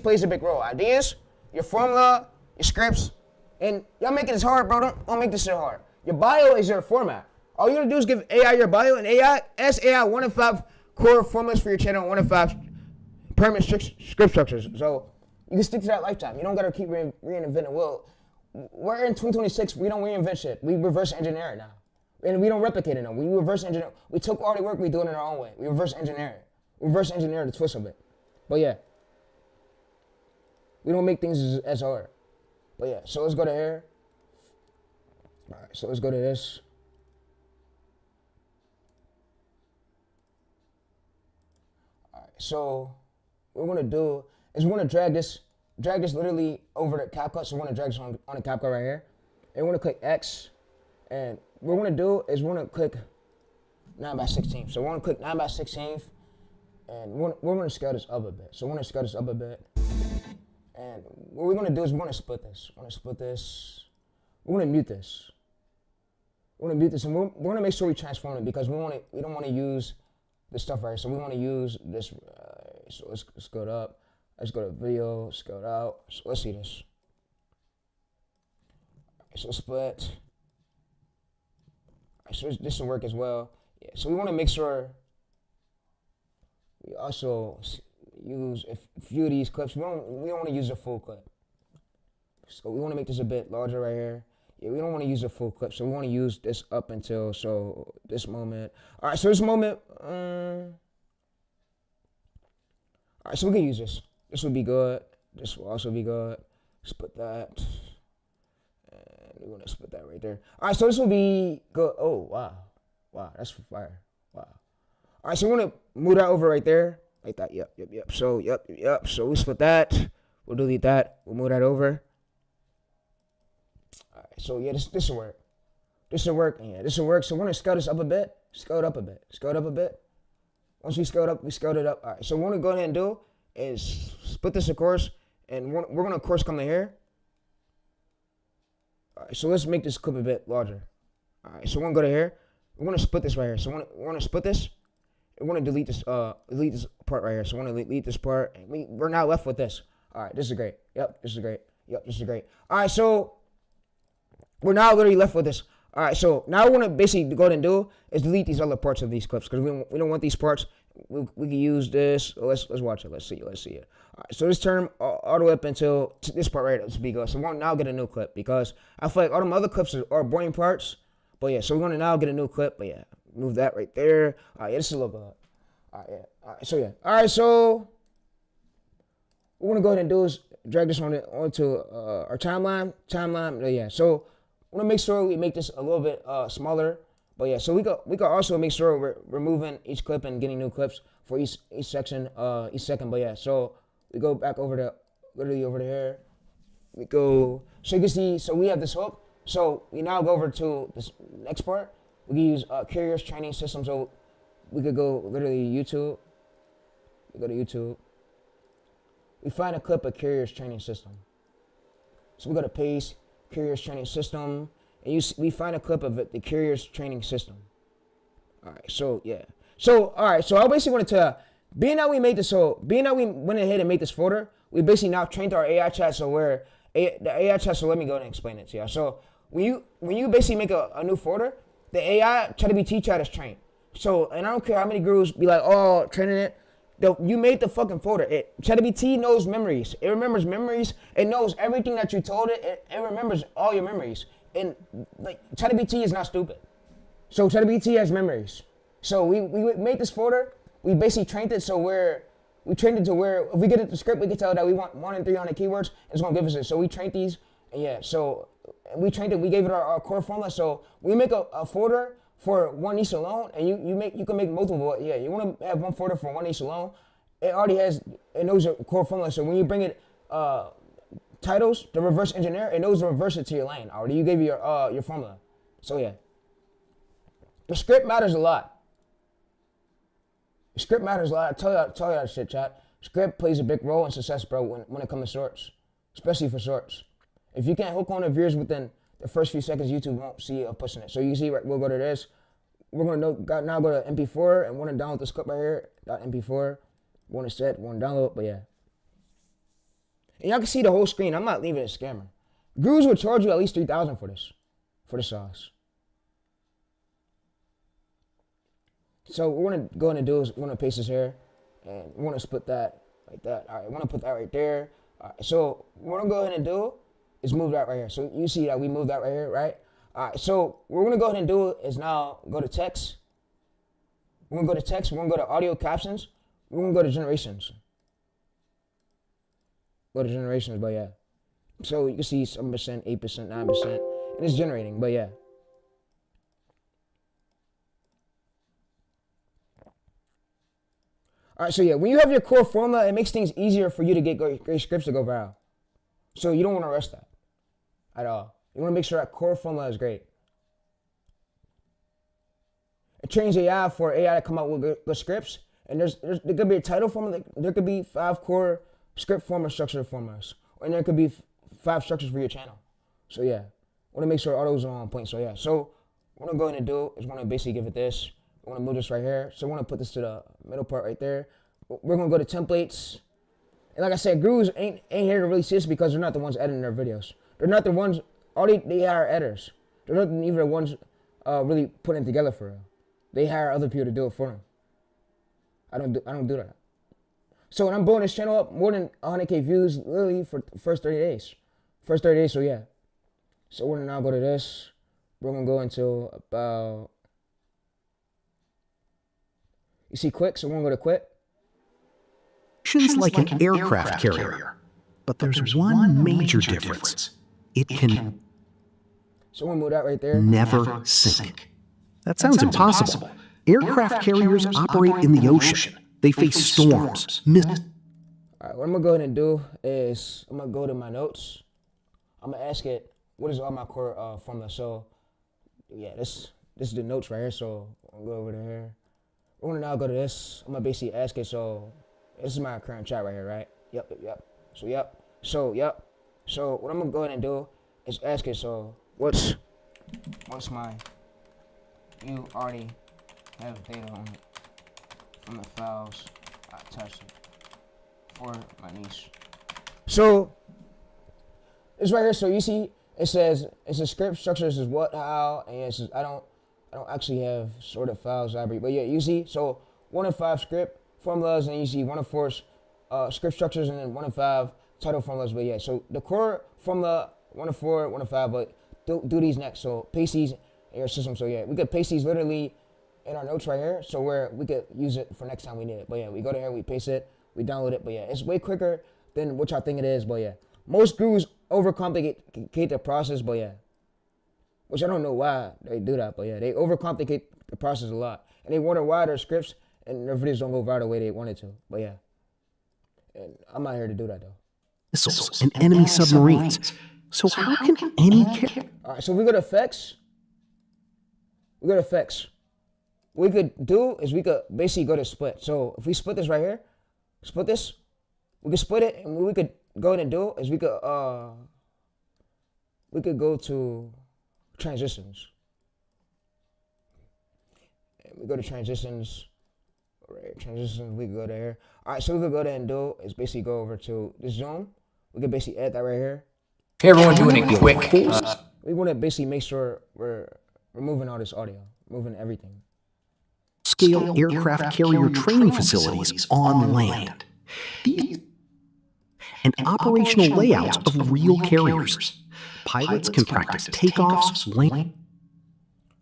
S1: plays a big role. Ideas, your formula, your scripts, and y'all making this hard, bro. Don't make this shit hard. Your bio is your format. All you gotta do is give AI your bio, and ask AI 1 in 5 core formulas for your channel, 1 in 5 permanent script structures. So you can stick to that lifetime. You don't gotta keep reinventing. Well, we're in 2026. We don't reinvent shit. We reverse engineer it now, and we don't replicate it now. We reverse engineer. We took all the work. We do it in our own way. We reverse engineer it. We reverse engineer the twist of it. But yeah, we don't make things as hard. But yeah, so let's go to here. All right, so let's go to this. All right, so what we're gonna do is we're gonna drag this literally over to CapCut. So we're gonna drag this on the CapCut right here, and we're gonna click X, and what we're gonna do is we're gonna click 9:16. So we're gonna click 9:16, and we're gonna scale this up a bit. So we're gonna scale this up a bit, and what we're gonna do is we're gonna split this. We're gonna mute this. And we're gonna make sure we transform it because we don't want to use this stuff right here. So we want to use this. So let's go it up. Let's go to video, scale it out. So let's see this. Right, so split. Right, so this will work as well. Yeah. So we want to make sure we also use a few of these clips. We don't want to use a full clip. So we want to make this a bit larger right here. Yeah, we don't want to use a full clip, so we want to use this up until this moment. All right, so this moment. All right, so we can use this. This would be good. This will also be good. Split that. And we want to split that right there. All right, so this will be good. Oh, wow, that's fire. Wow. All right, so we want to move that over right there, like that. Yep. So So we split that. We'll delete that. We'll move that over. So yeah, this will work. This will work. So we're gonna scale this up a bit. Scale it up a bit. Once we scaled up, we scaled it up. All right. So what we're gonna go ahead and do is split this, of course, and we're gonna, of course, come in here. All right. So let's make this clip a bit larger. All right. So we're gonna go to here. We're gonna split this right here. So we're gonna split this. We're gonna delete this part right here. So we're gonna delete this part, and we're now left with this. All right. This is great. Yep. This is great. All right. So we're now literally left with this. All right, so now what we're gonna basically go ahead and do is delete these other parts of these clips because we don't want these parts. We can use this. Let's watch it. Let's see it. All right, so this term all the way up until this part right here. This will be good. So we're gonna now get a new clip because I feel like all them other clips are boring parts. But yeah, so we're gonna now get a new clip. But yeah, move that right there. All right, yeah, this is a little good. All right, yeah. All right, so yeah. All right, so what we're gonna go ahead and do is drag this onto our timeline. Yeah, so. I want to make sure we make this a little bit smaller, but yeah. So we can also make sure we're removing each clip and getting new clips for each section, each second. But yeah, so we go back literally over to here. We go, so you can see. So we have this hook. So we now go over to this next part. We can use Curious training system. So we could go literally YouTube. We go to YouTube. We find a clip of Curious training system. So we go to paste. Curious training system, and we find a clip of it, the Curious training system. All right, so yeah. So all right, so I basically wanted to, being that we went ahead and made this folder, we basically now trained our AI chat. So the AI chat. So let me go ahead and explain it to you. So when you basically make a new folder, the AI ChatGPT chat is trained. So, and I don't care how many gurus be like, oh, training it. You made the fucking folder. ChatGPT knows memories. It remembers memories. It knows everything that you told it. It remembers all your memories. And like ChatGPT is not stupid. So ChatGPT has memories. So we made this folder. We basically trained it so we trained it to where if we get it the script, we can tell that we want 1 in 300 keywords. It's gonna give us it. So we trained these. And yeah. So we trained it. We gave it our core formula. So we make a folder for one niche alone, and you can make multiple. Yeah, you want to have one folder for one niche alone. It knows your core formula. So when you bring it titles, the reverse engineer, it knows to reverse it to your lane already. You gave your formula. So yeah, the script matters a lot. The script matters a lot. I tell you that shit, chat. Script plays a big role in success, bro. When it comes to shorts, especially for shorts. If you can't hook on the viewers within the first few seconds, YouTube won't see you pushing it. So you see, we'll go to this. We're gonna now go to MP4 and want to download this clip right here. .mp4. Want to set, want to download, but yeah. And y'all can see the whole screen. I'm not leaving it a scammer. Gurus will charge you at least $3,000 for the sauce. So what we're gonna go ahead and do is we're gonna paste this here, and we're gonna split that like that. All right, we're gonna put that right there. All right, so what we're gonna go ahead and do is move that right here. So you see that we moved that right here, right? All right, so what we're gonna go ahead and do is now go to text. We're gonna go to text, we're gonna go to audio captions, we're gonna go to generations. Go to generations, but yeah. So you can see 7%, 8%, 9%, and it's generating, but yeah. All right, so yeah, when you have your core formula, it makes things easier for you to get great scripts to go viral. So you don't want to rush that at all. You want to make sure that core formula is great. It trains AI for AI to come out with good scripts. And there could be a title formula. There could be 5 core script format structure formulas. And there could be 5 structures for your channel. So yeah, I want to make sure all those are on point. So yeah, so what I'm going to do is want to basically give it this. I want to move this right here. So I want to put this to the middle part right there. We're going to go to templates. And like I said, gurus ain't here to really see this because they're not the ones editing their videos. They're not the ones, they hire editors. They're not even the ones really putting it together for them. They hire other people to do it for them. I don't do that. So when I'm blowing this channel up, more than 100K views literally for the first 30 days. So yeah. So we're gonna now go to this. We're gonna go into about, you see quick, so we're gonna go to quick.
S2: Functions like an aircraft carrier. But there's one major difference. It can
S1: So we're gonna move that right there.
S2: never sink. That sounds impossible. Aircraft carriers operate in the ocean. They face storms.
S1: All right, what I'm gonna go ahead and do is I'm gonna go to my notes. I'm gonna ask it what is all my core formula. So yeah, this is the notes right here. So I'll go over to here. We're gonna now go to this. I'm gonna basically ask it. So this is my current chat right here, right? Yep. So what I'm gonna go ahead and do is ask it. So what's my? You already have data on it from the files I touched it for my niche. So it's right here. So you see, it says it's a script structure. This is what, how, and it says I don't actually have sorted files library, but yeah, you see. So 1 of 5 script formulas, and you see 1 of 4 script structures, and then 1 of 5 title formulas. But yeah, so the core formula 1 of 4, 1 of 5, but do these next. So paste these in your system. So yeah, we could paste these literally in our notes right here, so where we could use it for next time we need it. But yeah, we go to here, we paste it, we download it. But yeah, it's way quicker than what y'all think it is. But yeah, most gurus overcomplicate the process. But yeah, which I don't know why they do that. But yeah, they overcomplicate the process a lot, and they wonder why their scripts and their videos don't go viral the way they wanted to. But yeah, and I'm not here to do that though.
S2: Missiles and enemy submarines. So how can any
S1: All right, so we go to effects. What we could do is we could basically go to split. So if we split this right here, split this, we could split it, and what we could go ahead and do is we could go to transitions. And we go to transitions. Right, transitions, we go there. All right, so we could go there and do is basically go over to the zone. We can basically add that right here.
S3: Hey everyone, doing it quick.
S1: We want to basically make sure we're removing all this audio, removing everything.
S2: Scale aircraft carrier training facilities on land. These and operational layouts of real carriers. Pilots can practice takeoffs, landing.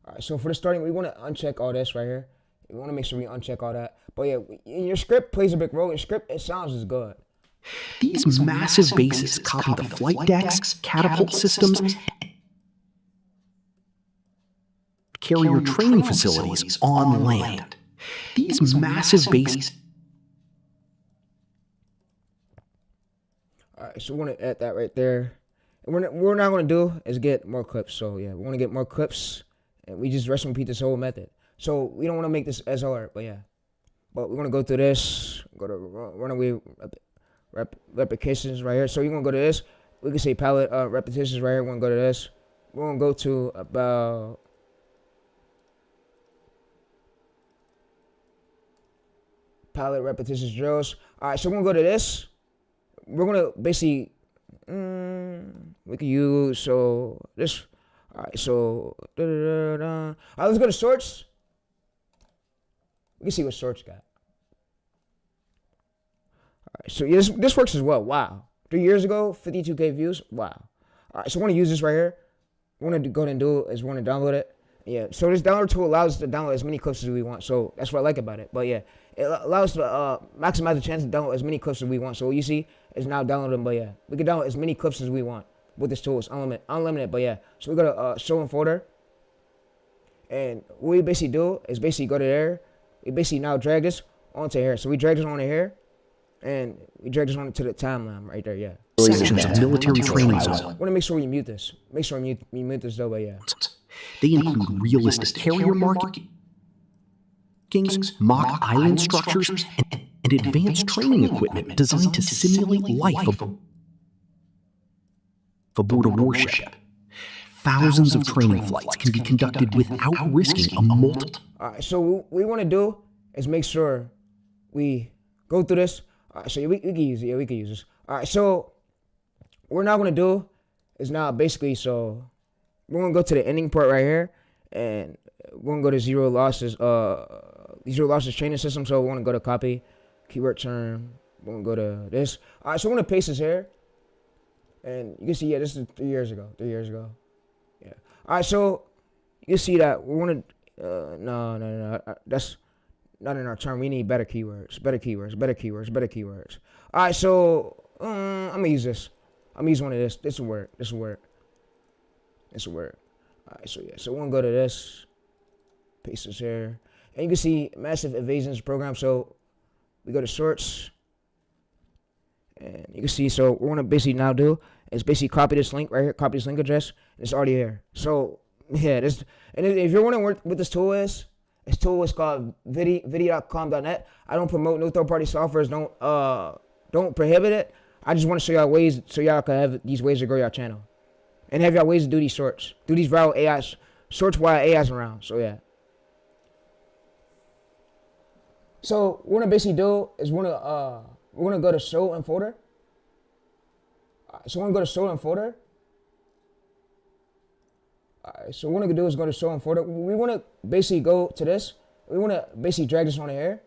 S1: All right, so for the starting, we want to uncheck all this right here. We want to make sure we uncheck all that. But yeah, your script plays a big role. Your script, it sounds as good.
S2: These massive bases copy the flight decks, catapult systems, carrier training facilities on land. These massive bases.
S1: All right, so we want to add that right there. And what we're not going to do is get more clips. So yeah, we want to get more clips, and we just rest and repeat this whole method. So we don't want to make this as hard, but yeah. But we're going to go through this, go to runaway repetitions right here. So you're going to go to this. We can say palette repetitions right here. We're going to go to this. We're going to go to about palette repetitions drills. All right, so we're going to go to this. We're going to basically, we can use, so this, all right, so, all right, let's go to sorts. We can see what sorts got. All right, so yeah, this works as well. Wow. 3 years ago, 52K views. Wow. All right, so I want to use this right here. What I want to go ahead and do is want to download it. Yeah, so this download tool allows us to download as many clips as we want. So that's what I like about it. But yeah, it allows us to maximize the chance to download as many clips as we want. So what you see is now downloading. But yeah, we can download as many clips as we want with this tool. It's unlimited. But yeah, so we go to show and folder. And what we basically do is basically go to there. We basically now drag this onto here. So we drag this onto here, and we drag this onto the timeline right there, yeah.
S2: Sections of military training zone.
S1: I want to make sure we mute this. Make sure we mute this though, but yeah.
S2: They include realistic carrier markings, mock island structures, and advanced training equipment designed to simulate life aboard a warship. Thousands of training flights can be conducted without risking a multiple.
S1: All right, so what we want to do is make sure we go through this. All right, so we can use it. Yeah, we can use this. All right, so what we're now going to do is now basically, so we're going to go to the ending part right here, and we're going to go to zero losses training system. So we want to go to copy, keyword term. We're going to go to this. All right, so we're going to paste this here. And you can see, yeah, this is 3 years ago. 3 years ago. Yeah. All right, so you see that we want to, no. That's not in our term. We need better keywords. All right, so I'm going to use this. I'm going to use one of this. This will work. All right, so yeah. So we're going to go to this. Paste this here. And you can see massive evasions program. So we go to sorts. And you can see, so what we're going to basically now do is basically copy this link right here, copy this link address, and it's already here. So, yeah, this, and if you're wondering what this tool is called video.com.net. I don't promote no third-party softwares, don't prohibit it. I just want to show y'all ways, so y'all can have these ways to grow your channel. And have y'all ways to do these sorts. Do these viral AIs, sorts while AI's around, so yeah. So, what we're going to basically do is we're going to go to show and folder. So we're going to go to show and folder. Alright, so what we're going to do is go to show and folder. We want to basically go to this. We want to basically drag this on here.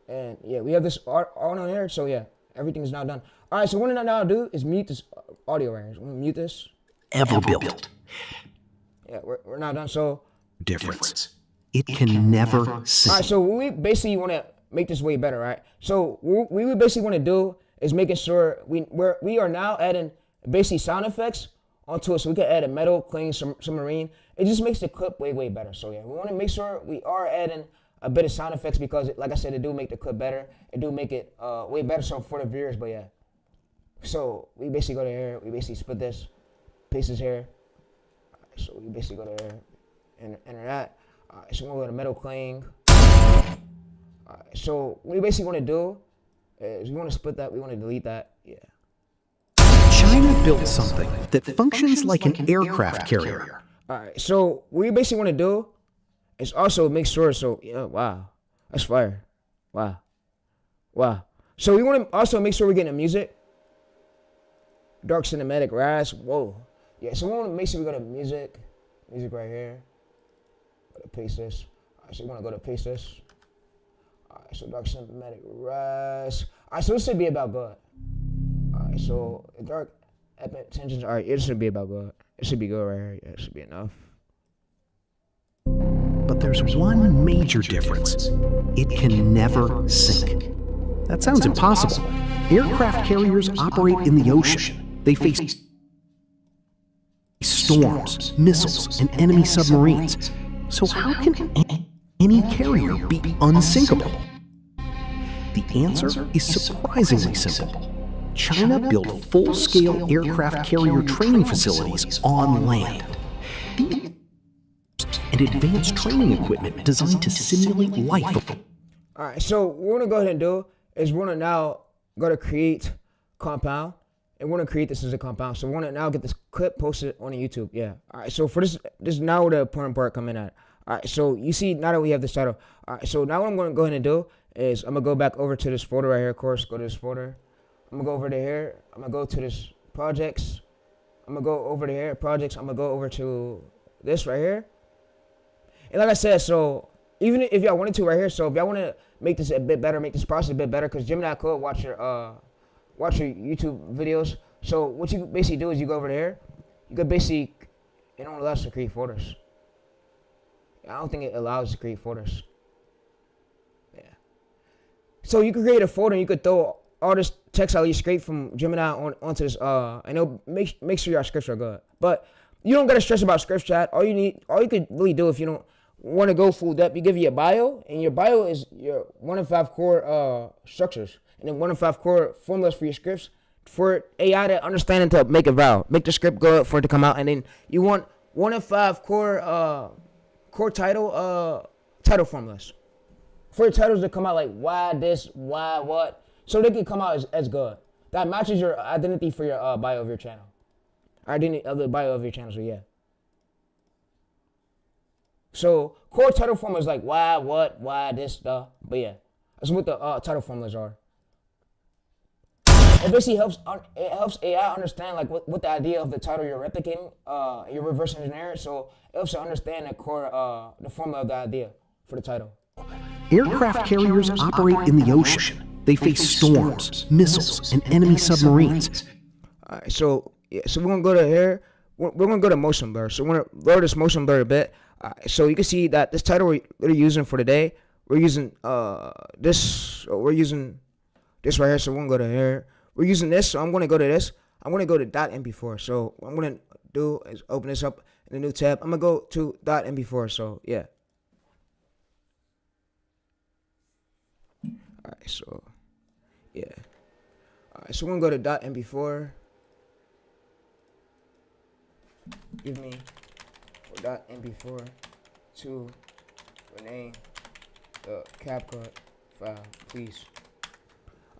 S1: And yeah, we have this on here. So yeah, everything is now done. Alright, so what we're now do is mute this audio right here. So we're going to mute this.
S2: Ever built.
S1: Yeah, we're now done. So
S2: Difference. It can never see.
S1: Alright, so we basically want to make this way better, right? So what we basically want to do is making sure we are now adding basically sound effects onto it, so we can add a metal, cling, submarine. It just makes the clip way better. So yeah, we want to make sure we are adding a bit of sound effects because, like I said, it do make the clip better. It do make it way better so for the viewers. But yeah, so we basically go to here. We basically split this, paste this here. Right, so we basically go to here and enter that. So we'll go to metal, cling. So what we basically want to do is we want to split that, we want to delete that, yeah.
S2: China built something that functions like an aircraft carrier,
S1: All right. So what you basically want to do is also make sure. So yeah, wow, that's fire. Wow, wow. So we want to also make sure we're getting the music. Dark cinematic rise. Whoa. Yeah. So we want to make sure we go to music. Music right here. Go to paste this. All right. So you want to go to paste this. All right. So dark cinematic rise. All right. So this should be about God. All right. So dark epic tensions. All right. It should be about God. It should be good right here. Yeah, it should be enough.
S2: But there's one major difference. It can never sink. That sounds impossible. Aircraft carriers operate in the ocean. They face storms, missiles, and enemy submarines. So how can any carrier be unsinkable? The answer is surprisingly simple. China built full-scale aircraft carrier training facilities on land. And advanced training equipment designed to simulate life.
S1: All right, so what we're gonna go ahead and do is we're gonna now go to create compound, and we're gonna create this as a compound. So we're gonna now get this clip posted on YouTube. Yeah. All right. So for this is now where the important part coming at. All right. So you see now that we have this title. All right. So now what I'm gonna go ahead and do is I'm gonna go back over to this folder right here. Of course, go to this folder. I'm gonna go over to here. I'm gonna go to this projects. I'm gonna go over to here projects. I'm gonna go over to this right here. And like I said, so even if y'all wanted to right here, so if y'all want to make this a bit better, make this process a bit better, because Gemini could watch your YouTube videos. So what you basically do is you go over there. You could basically, it don't allow us to create folders. I don't think it allows us to create folders. Yeah. So you can create a folder and you could throw all this text out you scrape from Gemini onto this. And it'll make sure your scripts are good. But you don't gotta stress about scripts, chat. All you could really do if you don't want to go full depth, you give you a bio, and your bio is your 1 in 5 core structures, and then 1 in 5 core formulas for your scripts for AI to understand and to make it viral, make the script good for it to come out, and then you want 1 in 5 core title formulas for your titles to come out like why this, why what, so they can come out as good. That matches your identity for your bio of your channel, identity of the bio of your channel. So yeah. So core title formulas like why, what, why, this stuff. But yeah, that's what the title formulas are. It basically helps AI understand like what the idea of the title you're replicating, you're reverse engineering. So it helps you understand the core the formula of the idea for the title.
S2: Aircraft carriers operate in the ocean. They face storms, missiles, and enemy submarines.
S1: All right, so yeah, so we're gonna go to here. We're gonna go to motion blur. So we're gonna lower this motion blur a bit. So you can see that this title we're using for today, we're using this. We're using this right here. So we're gonna go to here. We're using this. So I'm gonna go to this. I'm gonna go to .mp4. So what I'm gonna do is open this up in a new tab. I'm gonna go to .mp4. So yeah. All right. So yeah. All right. So we're gonna go to .mp4. Give me for .mp4 to rename the CapCut file, please.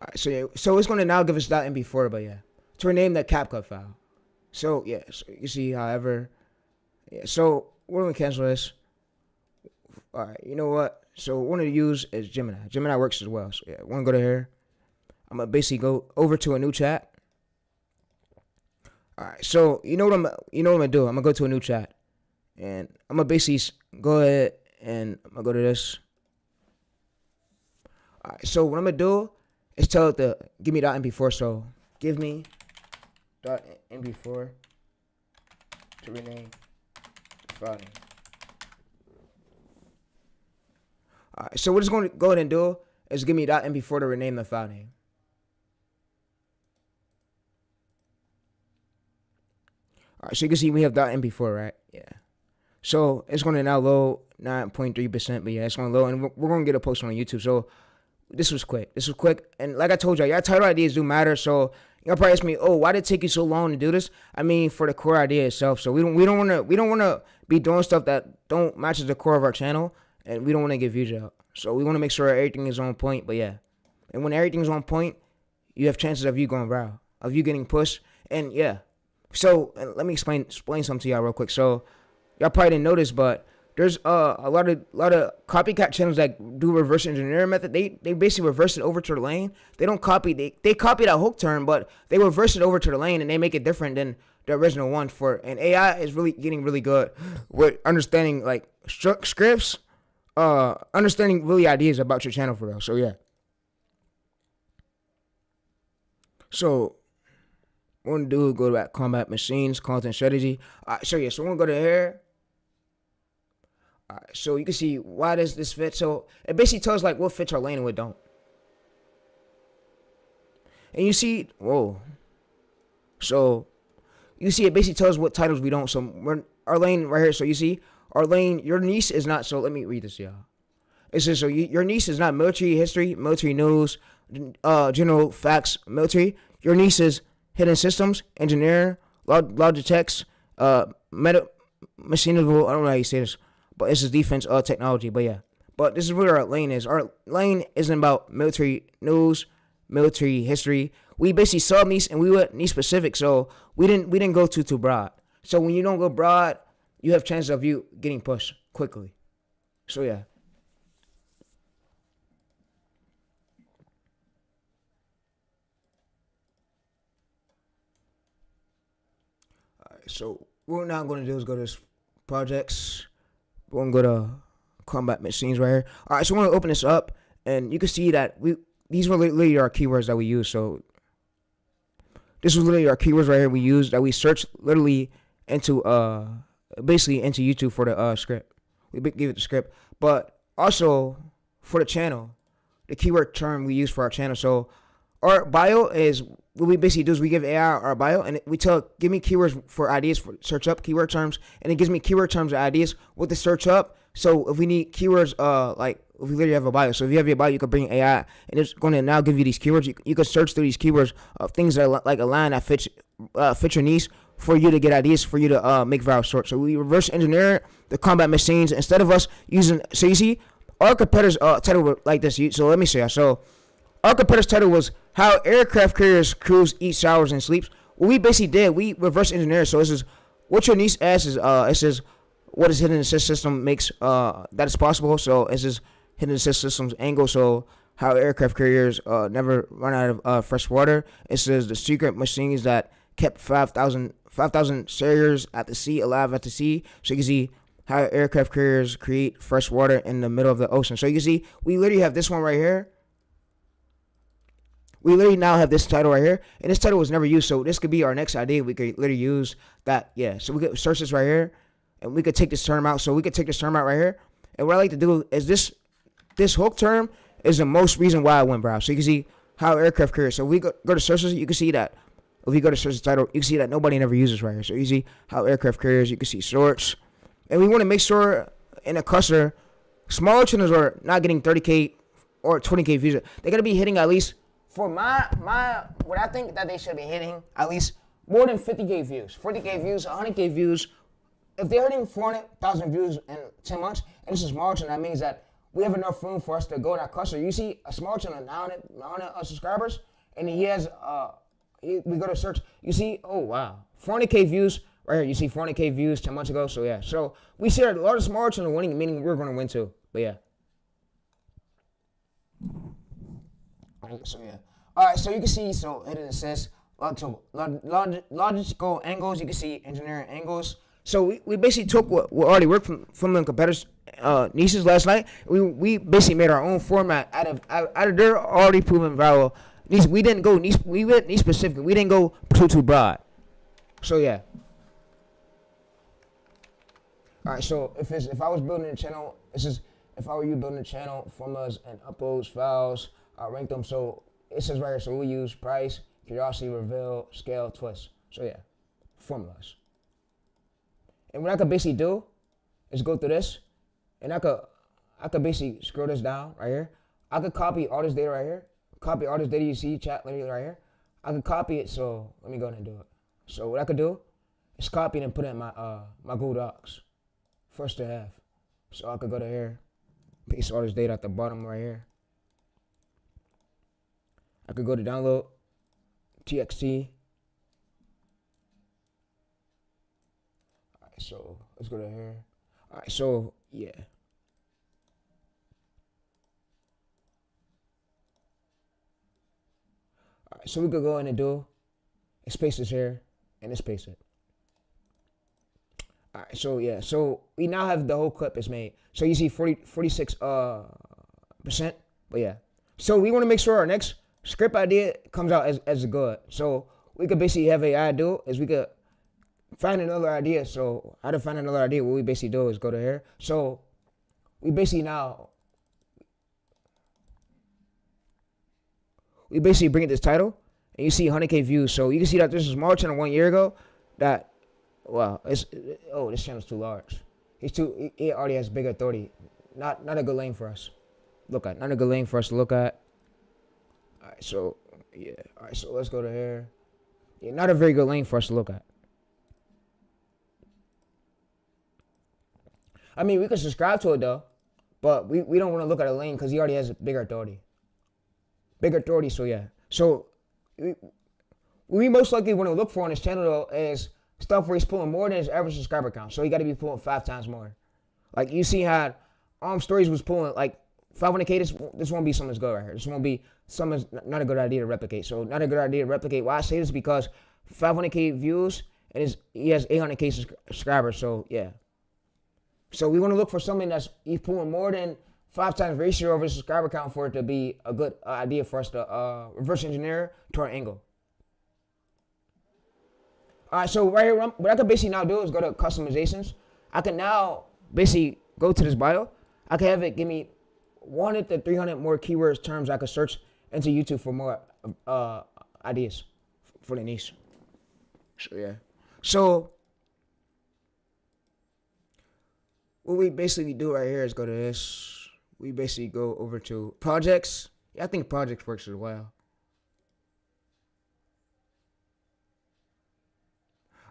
S1: All right, so yeah, so it's gonna now give us .mp4, but yeah, to rename the CapCut file. So yeah, so you see, however, yeah. So we're gonna cancel this. All right, you know what? So what we're gonna use is Gemini. Gemini works as well. So yeah, we're gonna go to here. I'm gonna basically go over to a new chat. All right, so you know what I'm gonna do. I'm gonna go to a new chat, and I'm gonna basically go ahead and I'm gonna go to this. All right, so what I'm gonna do is tell it to give me .mp4. So give me .mp4 to rename the file name. All right, so what it's going to go ahead and do is give me .mp4 to rename the file name. All right, so you can see we have .mp4, right? Yeah. So it's going to now load 9.3%, but yeah, it's going to load, and we're going to get a post on YouTube. So this was quick. This was quick, and like I told y'all, title ideas do matter. So y'all probably ask me, oh, why did it take you so long to do this? I mean, for the core idea itself. So we don't want to be doing stuff that don't match the core of our channel, and we don't want to get views out. So we want to make sure everything is on point. But yeah, and when everything's on point, you have chances of you going viral, of you getting pushed, and yeah. So let me explain something to y'all real quick. So Y'all probably didn't notice, but there's a lot of copycat channels that do reverse engineering method. They basically reverse it over to the lane. They don't copy. They copy that hook term, but they reverse it over to the lane and they make it different than the original one. And AI is really getting really good with understanding like scripts, understanding really ideas about your channel for real. So yeah. So what we're gonna do is go to that combat machines, content strategy. So yeah, so we're gonna go to here. Alright, so you can see why does this fit. So it basically tells like what fits our lane and what don't. And you see, whoa. So you see it basically tells what titles we don't. So our lane right here. So you see our lane, your niche is not. So let me read this, y'all. It says so your niche is not military history, military news, general facts, military. Your niche is hidden systems, engineering, Logitech's, machinable. I don't know how you say this, but this is defense, technology. But yeah, but this is what our lane is. Our lane isn't about military news, military history. We basically sub niche and we went niche specific. So we didn't go too broad. So when you don't go broad, you have chances of you getting pushed quickly. So yeah. So what we're now going to do is go to this projects. We're going to go to combat machines right here. All right, so we're going to open this up, and you can see that these were literally our keywords that we use. So this was literally our keywords right here we used that we searched literally into basically into YouTube for the script. We gave it the script, but also for the channel, the keyword term we use for our channel. So our bio is what we basically do is we give AI our bio and we tell give me keywords for ideas for search up keyword terms, and it gives me keyword terms and ideas what to search up. So if we need keywords, like if we literally have a bio, so if you have your bio, you can bring AI and it's going to now give you these keywords. You can search through these keywords of things that are like a line that fits your niche for you to get ideas for you to make viral short. So we reverse engineer the combat machines instead of us using. So you see, our competitors title were like this. So let me say so. Our competitor's title was How Aircraft Carriers Crews Eat, Showers, and Sleeps. What we basically did, we reverse engineered. So this is what your niche asks is it says what is hidden assist system makes that is possible. So it says hidden assist systems angle. So how aircraft carriers never run out of fresh water. It says the secret machines that kept 5,000 sailors at the sea alive at the sea. So you can see how aircraft carriers create fresh water in the middle of the ocean. So you can see we literally have this one right here. We literally now have this title right here, and this title was never used, so this could be our next idea. We could literally use that, yeah. So we could search this right here, and we could take this term out. So we could take this term out right here, and what I like to do is this hook term is the most reason why I went browse. So you can see how aircraft carriers. So we go to searches, you can see that. If you go to search the title, you can see that nobody never uses right here. So you see how aircraft carriers, you can see sorts, and we want to make sure in a cluster, smaller channels are not getting 30K or 20K views. They gotta be hitting at least. For my what I think that they should be hitting at least more than 50K views, 40K views, 100K views. If they're hitting 400,000 views in 10 months, and it's a small channel, that means that we have enough room for us to go in that cluster. You see a small channel, 900 subscribers, and he has we go to search. You see, oh wow, 400K views right here. You see 400K views 10 months ago. So yeah, so we see a lot of smaller channel winning, meaning we're going to win too. But yeah. So yeah. All right. So you can see. So it says logical angles. You can see engineering angles. So we basically took what already worked from the competitors' niches last night. We basically made our own format out of their already proven viral niche. We didn't go niche. We went niche specific. We didn't go too broad. So yeah. All right. So if I was building a channel, this is if I were you building a channel, formulas and uploads files. I rank them. So it says right here. So we use price, curiosity, reveal, scale, twist. So yeah, formulas. And what I could basically do is go through this, and I could basically scroll this down right here. I could copy all this data right here. Copy all this data you see chat literally right here. I could copy it. So let me go ahead and do it. So what I could do is copy it and put it in my my Google Docs, first to have. So I could go to here, paste all this data at the bottom right here. I could go to download, TXT. Alright, so let's go to here. All right, so yeah. All right, so we could go in and do space this here and space it. All right, so yeah, so we now have the whole clip is made. So you see 46% but yeah. So we want to make sure our next script idea comes out as good. So we could basically have AI do is we could find another idea. So how to find another idea? What we basically do is go to here. So we basically bring it this title, and you see 100K views. So you can see that this is small channel 1 year ago. That this channel's too large. He already has big authority. Not a good lane for us. Look at, not a good lane for us to look at. All right, so yeah. All right, so let's go to here. Yeah, not a very good lane for us to look at. I mean, we could subscribe to it though, but we don't want to look at a lane because he already has a bigger authority. So yeah. So we most likely want to look for on his channel though is stuff where he's pulling more than his average subscriber count. So he got to be pulling 5 times more. Like you see how Stories was pulling like 500K. This won't be something that's good right here. This won't be something that's not a good idea to replicate. So not a good idea to replicate. Why I say this is because 500K views and he has 800K subscribers. So yeah. So we want to look for something he's pulling more than 5 times ratio of his subscriber count for it to be a good idea for us to reverse engineer to our angle. All right, so right here, what I can basically now do is go to customizations. I can now basically go to this bio. I can have it give me 100 to 300 more keywords, terms I could search into YouTube for more ideas for the niche. So yeah. So what we basically do right here is go to this. We basically go over to projects. Yeah, I think projects works as well.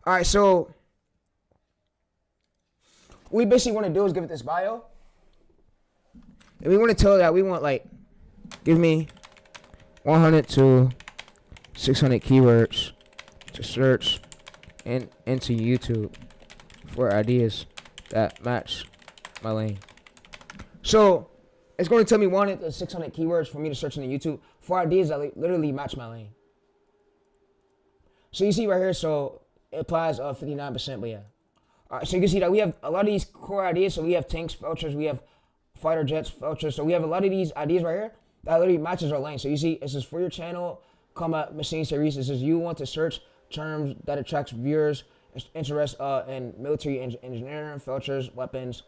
S1: All right, so what we basically want to do is give it this bio. And we want to tell that we want like, give me 100 to 600 keywords to search and into YouTube for ideas that match my lane. So it's going to tell me 100 to 600 keywords for me to search into YouTube for ideas that literally match my lane. So you see right here, so it applies 59%, but yeah. All right, so you can see that we have a lot of these core ideas. So we have tanks, felchers, we have fighter jets, felchers. So we have a lot of these ideas right here that literally matches our lane. So you see, it says for your channel, combat machines, TayReese. It says you want to search terms that attracts viewers' interest in military engineering, felchers, weapons,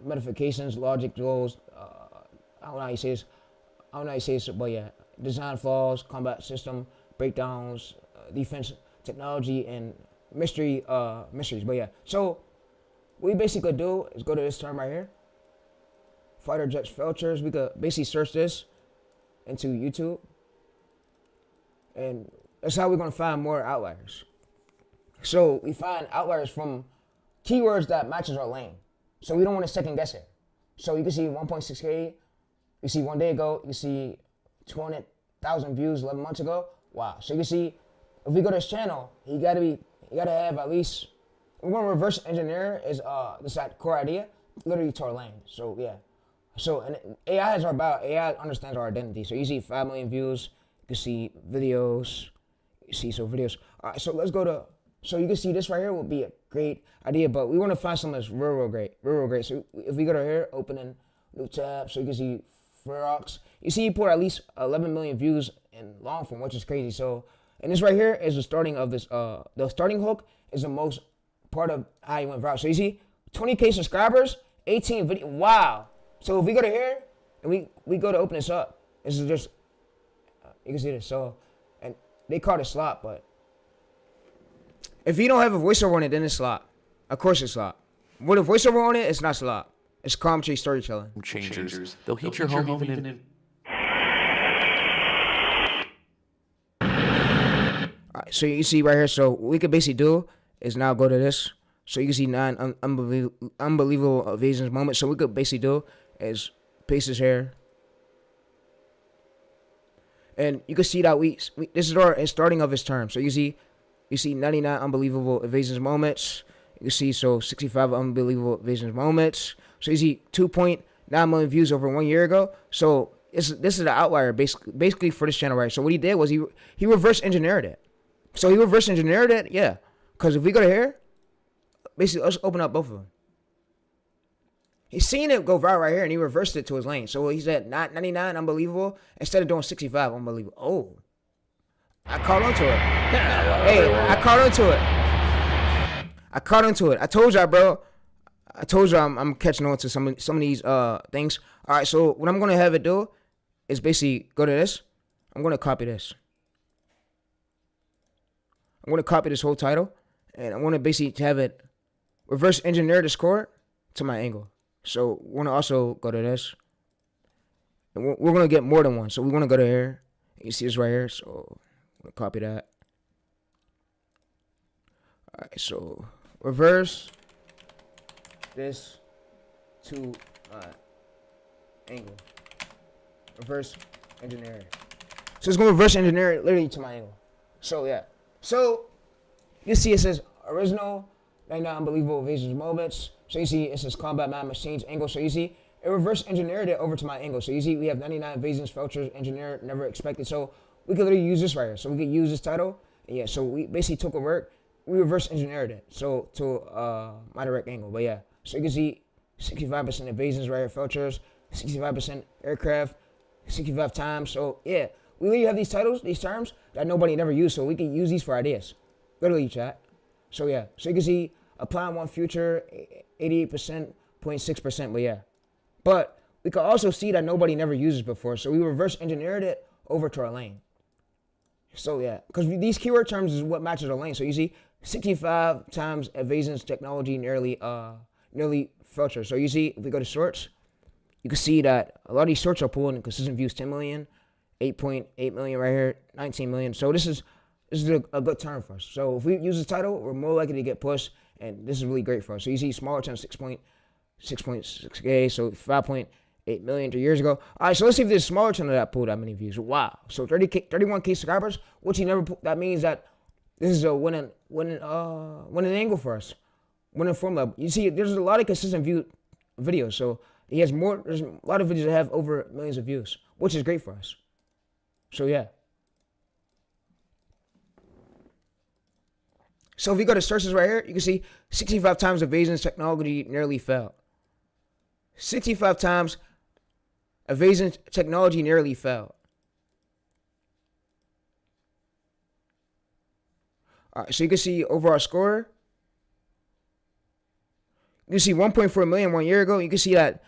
S1: modifications, logic, goals. I don't know how you say this. But yeah, design flaws, combat system breakdowns, defense technology, and mysteries. But yeah, so what we basically do is go to this term right here, fighter jets, felchers. We could basically search this into YouTube, and that's how we're gonna find more outliers. So we find outliers from keywords that matches our lane. So we don't want to second guess it. So you can see 1.6K. You see 1 day ago. You see 200,000 views 11 months ago. Wow. So you can see if we go to his channel, he gotta have at least. We're gonna reverse engineer is this core idea literally to our lane. So yeah. So and AI has our bio. AI understands our identity. So you see 5 million views. You can see videos. You see videos. All right. So let's go to. So you can see this right here will be a great idea, but we want to find something that's real great. So if we go to here, open in new tab, so you can see Ferox. You see he put at least 11 million views in long form, which is crazy. So, and this right here is the starting of this. The starting hook is the most part of how he went viral. So you see 20K subscribers, 18 video. Wow. So if we go to here and we go to open this up, this is just you can see this. So, and they call it slop, but if you don't have a voiceover on it, then it's slop. Of course it's slop. With a voiceover on it, it's not slop. It's commentary storytelling.
S3: Changers. They'll heat your home even in.
S1: Alright, so you see right here. So what we could basically do is now go to this. So you can see 9 unbelievable evasions moments. So what we could basically do is paste this here. And you can see that this is our starting of his term. So you see 99 unbelievable evasions moments. You can see, so 65 unbelievable visions moments. So you see 2.9 million views over 1 year ago. So this is the outlier basically for this channel, right? So what he did was he reverse engineered it. So he reverse engineered it, yeah. Because if we go to here, basically let's open up both of them. He's seen it go viral right here, and he reversed it to his lane. So he said 99 unbelievable instead of doing 65 unbelievable. Oh, I caught onto it. Hey, I caught onto it. I told y'all, bro. I told y'all I'm catching on to some of these things. All right, so what I'm gonna have it do is basically go to this. I'm gonna copy this. I'm gonna copy this whole title, and I want to basically have it reverse engineer the score to my angle. So we're gonna also go to this, and we're gonna get more than one. So we want to go to here. You see this right here. So I'm gonna copy that. All right. So reverse this to my angle. Reverse engineer. So it's gonna reverse engineer it literally to my angle. So yeah. So you see it says original 99 unbelievable visions moments. So you see it says combat mad machines angle. So you see it reverse engineered it over to my angle. So you see we have 99 visions filters engineered never expected. So we could literally use this right here. So we could use this title. And yeah. So we basically took a work. We reverse engineered it. So to my direct angle. But yeah. So you can see 65% evasions right here filters. 65% aircraft. 65 times. So yeah. We literally have these titles, these terms that nobody never used, so we can use these for ideas. Literally, chat. So yeah, so you can see apply one future, 88%, 0.6%, but yeah. But we can also see that nobody never uses before, so we reverse engineered it over to our lane. So yeah, because these keyword terms is what matches our lane. So you see 65 times evasions technology nearly filter. So you see if we go to sorts, you can see that a lot of these sorts are pulling consistent views 10 million. 8.8 million right here, 19 million. So this is a good term for us. So if we use the title, we're more likely to get pushed, and this is really great for us. So you see smaller term 6.6K, so 5.8 million 3 years ago. All right, so let's see if this smaller channel that pulled that many views. Wow. So 31K subscribers, which he never put. That means that this is a winning angle for us. Winning formula. You see, there's a lot of consistent view videos. So he has more. There's a lot of videos that have over millions of views, which is great for us. So yeah. So if we go to sources right here, you can see 65 times evasions technology nearly failed. 65 times evasion technology nearly failed. All right, so you can see overall score. You can see 1.4 million 1 year ago. You can see that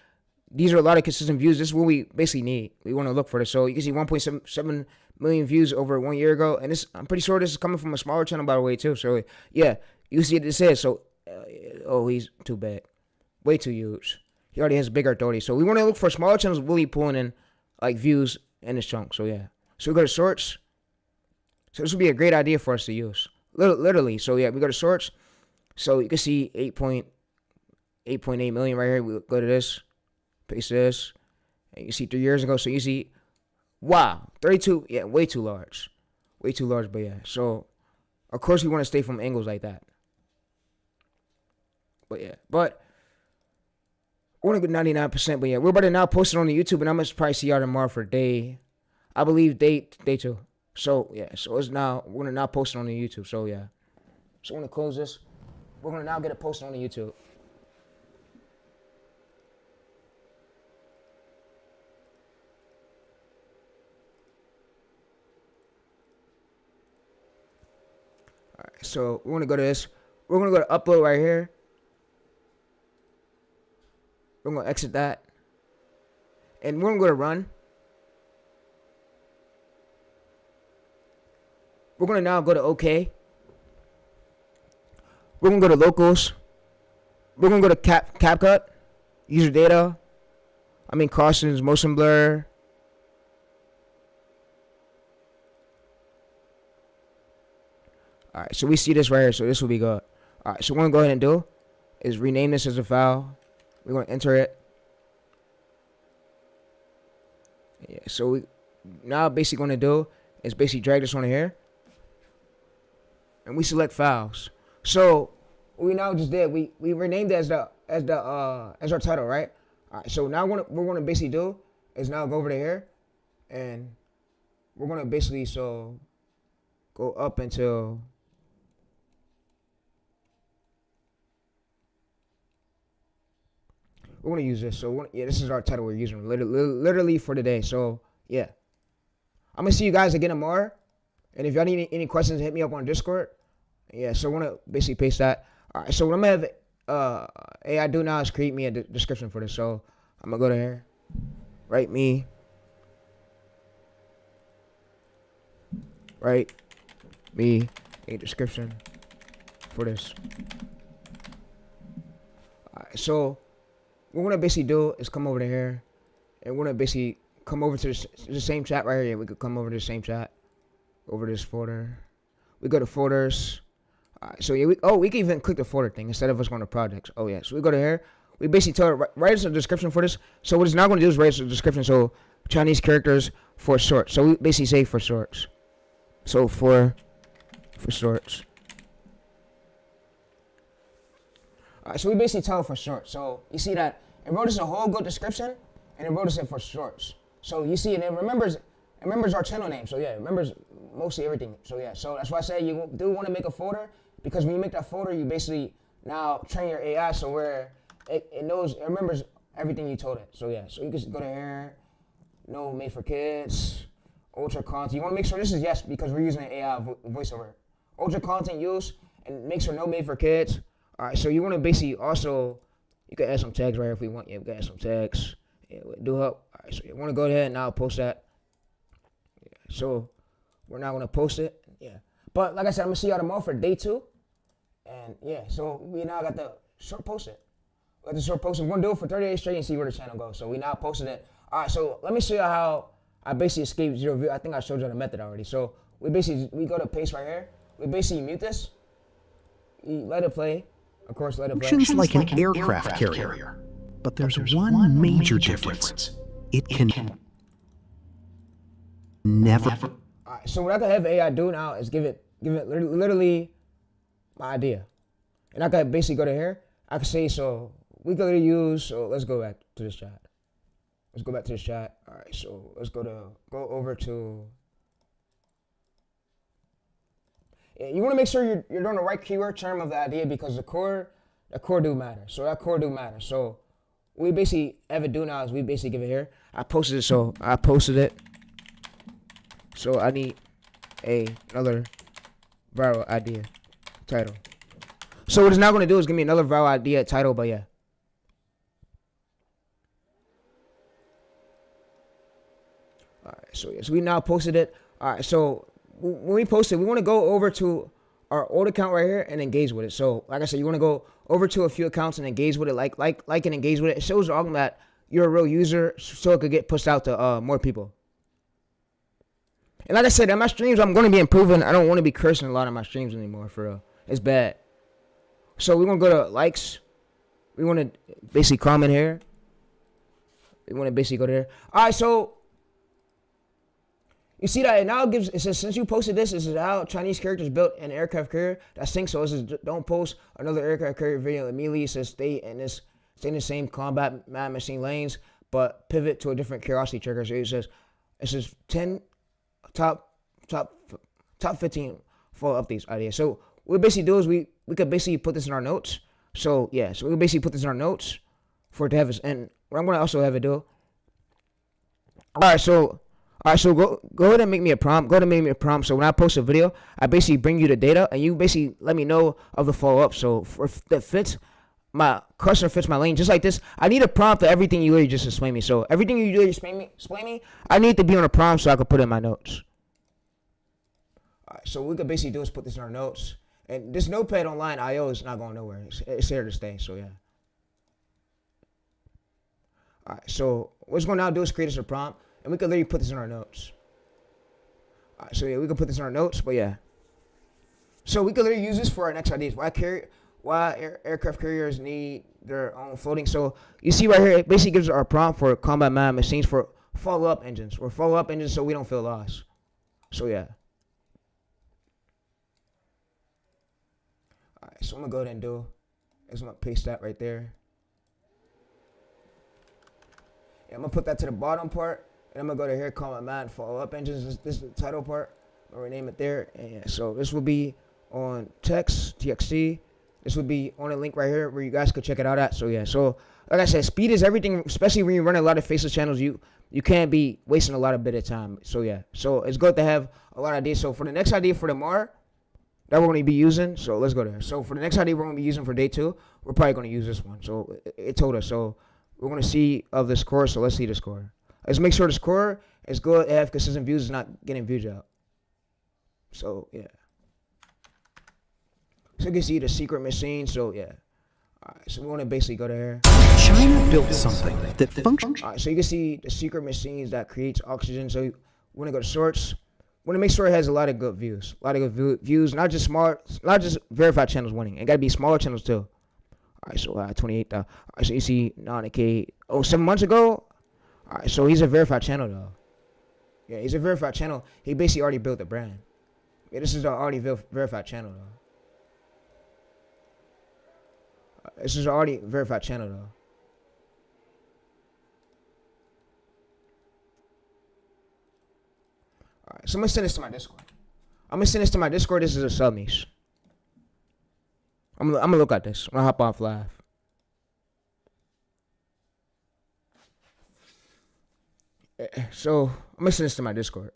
S1: these are a lot of consistent views. This is what we basically need. We want to look for this. So you can see 1.7 million views over 1 year ago. And this, I'm pretty sure this is coming from a smaller channel, by the way, too. So yeah, you see what this says. So, oh, he's too big. Way too huge. He already has bigger authority. So we want to look for smaller channels really pulling in like views in this chunk. So yeah. So we go to sorts. So this would be a great idea for us to use. Literally. So yeah, we go to sorts. So you can see 8.8 million right here. We go to this. Paste this, and you see 3 years ago. So you see, wow, 32. Yeah, way too large, But yeah, so of course we want to stay from angles like that. But yeah, but we're gonna go 99%. But yeah, we're about to now post it on the YouTube, and I'm gonna probably see y'all tomorrow for day 2. So yeah, so it's now we're gonna now post it on the YouTube. So yeah, so I'm gonna close this. We're gonna now get it posted on the YouTube. So we're gonna go to this. We're gonna go to upload right here. We're gonna exit that, and we're gonna go to run. We're gonna now go to OK. We're gonna go to locals. We're gonna go to CapCut, user data. Cautions, motion blur. All right, so we see this right here, so this will be good. All right, so what we're going to go ahead and do is rename this as a file. We're going to enter it. Yeah, so we now basically going to do is basically drag this on here. And we select files. So we now just did, we renamed it as our title, right? All right, so now what we're gonna basically do is now go over to here, and we're gonna basically go up until we're gonna use this. So yeah, this is our title we're using literally for today. So yeah, I'm gonna see you guys again tomorrow, and if y'all need any questions, hit me up on Discord. Yeah, so we're gonna basically paste that. All right, so what I'm gonna have AI do now is create me a description for this. So I'm gonna go to here, write me a description for this. All right, so what we're gonna basically do is come over to here, and we're gonna basically come over to the same chat right here. Yeah, we could come over to the same chat, over this folder. We go to folders. So yeah, we can even click the folder thing instead of us going to projects. Oh yeah, so we go to here. We basically tell it, write us a description for this. So what it's now going to do is write us a description. So Chinese characters for short. So we basically say for shorts. So for shorts. So we basically tell it for short. So you see that it wrote us a whole good description, and it wrote us it for shorts. So you see, and it remembers our channel name. So yeah, it remembers mostly everything. So yeah, so that's why I say you do want to make a folder, because when you make that folder, you basically now train your AI so where it remembers everything you told it. So yeah, so you can go to here, no made for kids, ultra content. You want to make sure this is yes, because we're using an AI voiceover. Ultra content use, and make sure no made for kids. All right, so you want to basically also, you can add some tags right here if we want. Yeah, we can add some tags. Yeah, do help. All right, so you want to go ahead and now post that. Yeah, so we're not gonna post it. Yeah, but like I said, I'm gonna see y'all tomorrow for day 2. And yeah, so we now got the short posted. We're gonna do it for 30 days straight and see where the channel goes. So we now posted it. All right, so let me show you how I basically escaped 0 view. I think I showed you the method already. So we go to paste right here. We basically mute this. We let it play. Of course, let it play.
S2: Functions like an aircraft carrier. But there's one major difference. It can never.
S1: All right, so what I can have AI do now is give it literally my idea. And I can basically go to here. I can say, so we could literally use, so let's go back to this chat. Let's go back to this chat. All right, so let's go over to, yeah, you want to make sure you're doing the right keyword term of the idea, because the core do matter. So that core do matter. So we basically have it do now is we basically give it here. I posted it, so I posted it. So I need another viral idea title. So what it's now going to do is give me another viral idea title, but yeah. All right, so yes, we now posted it. All right, so when we post it, we want to go over to our old account right here and engage with it. So like I said, you want to go over to a few accounts and engage with it, like and engage with it. It shows all that you're a real user, so it could get pushed out to more people. And like I said, in my streams, I'm going to be improving. I don't want to be cursing a lot of my streams anymore, for real. It's bad. So we're going to go to likes. We want to basically comment here. We want to basically go there. All right, so you see that it now gives, it says, since you posted this is how Chinese characters built an aircraft carrier that sinks. So it says, don't post another aircraft carrier video immediately. It says, stay in the same combat machine lanes, but pivot to a different curiosity trigger. So it says 10 top 15 follow up these ideas. So what we basically do is we could basically put this in our notes. So yeah, so we could basically put this in our notes for it to have this. And what I'm gonna also have it do. All right, so go ahead and make me a prompt. Go ahead and make me a prompt. So when I post a video, I basically bring you the data, and you basically let me know of the follow up. So if that fits my customer, fits my lane, just like this. I need a prompt to everything you really just explain me. So everything you really explain me, I need to be on a prompt so I can put it in my notes. All right, so what we could basically do is put this in our notes. And this Notepad Online IO is not going nowhere. It's here to stay, so yeah. All right, so what it's going to now do is create us a prompt, and we could literally put this in our notes. All right, so yeah, we could put this in our notes, but yeah. So we could literally use this for our next ideas. Why aircraft carriers need their own floating. So you see right here, it basically gives us our prompt for combat machines for follow-up engines. We're follow-up engines so we don't feel lost. So yeah. right, so I'm gonna go ahead and do is I'm gonna paste that right there. Yeah, I'm gonna put that to the bottom part, and I'm gonna go to here, comment man, follow up engines. This is the title part. I'm gonna rename it there, and yeah, so this will be on TXT. This would be on a link right here where you guys could check it out at. So yeah, so like I said, speed is everything, especially when you run a lot of faceless channels. You can't be wasting a lot of bit of time. So yeah, so it's good to have a lot of ideas. So for the next idea for tomorrow that we're going to be using, so let's go there. So for the next idea we're going to be using for day 2, we're probably going to use this one. So it told us. So we're going to see of the score. So let's see the score. Let's make sure the score is good. Have consistent views, is not getting views out. So yeah. So you can see the secret machine. So yeah. Alright, so we want to basically go there.
S2: China built something that functions.
S1: Alright, so you can see the secret machines that creates oxygen. So we want to go to source. We want to make sure it has a lot of good views. A lot of good views, not just smart, not just verified channels winning. It got to be smaller channels too. Alright, so 28,000. Alright, so you see 9K. Oh, 7 months ago. Alright, so he's a verified channel though. Yeah, he's a verified channel. He basically already built the brand. Yeah, this is the already verified channel though. This is already verified channel though. Alright, so I'm gonna send this to my Discord. This is a sub niche. I'm gonna look at this. I'm gonna hop off live. So I'm gonna send this to my Discord.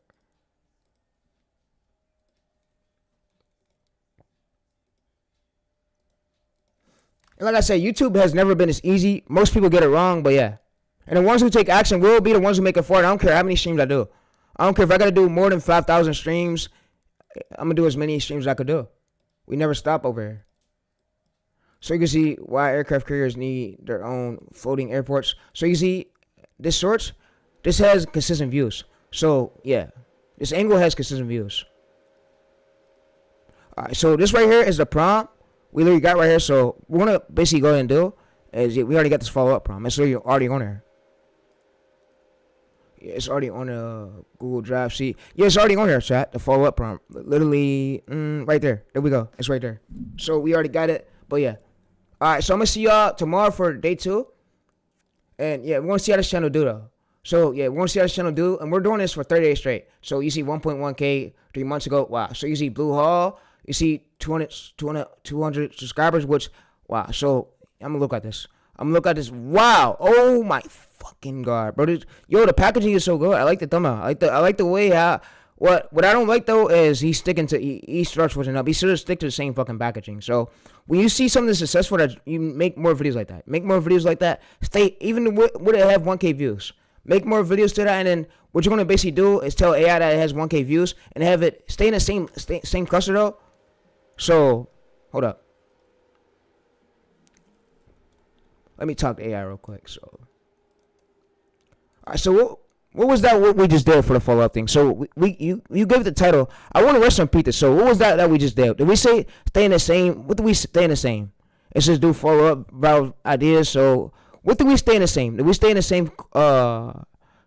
S1: And like I said, YouTube has never been as easy. Most people get it wrong, but yeah. And the ones who take action will be the ones who make it forward. I don't care how many streams I do. I don't care if I gotta do more than 5,000 streams. I'm gonna do as many streams as I could do. We never stop over here. So you can see why aircraft carriers need their own floating airports. So you see this source, this has consistent views. So yeah, this angle has consistent views. Alright, so this right here is the prompt we literally got right here. So we want to basically go ahead and do is we already got this follow-up prompt. It's literally already on there. Yeah, it's already on the Google Drive sheet. Yeah, it's already on there, chat. The follow-up prompt. Literally, right there. There we go. It's right there. So we already got it. But yeah. Alright, so I'm going to see y'all tomorrow for day 2. And yeah, we want to see how this channel do though. So yeah, we want to see how this channel do. And we're doing this for 30 days straight. So you see 1.1K 3 months ago. Wow. So you see Blue Hall. You see 200 subscribers, which, wow. So I'm going to look at this. Wow. Oh my fucking God, bro. Yo, the packaging is so good. I like the thumbnail. I like the way how, what I don't like though is he's sticking to, he starts switching up. He should have stick to the same fucking packaging. So when you see something successful, that you make more videos like that. Make more videos like that. Stay, even would it have 1K views? Make more videos to that, and then what you're going to basically do is tell AI that it has 1K views and have it stay in the same cluster though. So, hold up. Let me talk to AI real quick. So, all right. So what was that? What we just did for the follow-up thing? So you gave the title. I want to rest on Peter. So what was that we just did? Did we say stay in the same? What did we stay in the same? It says do follow-up about ideas. So what did we stay in the same? Did we stay in the same?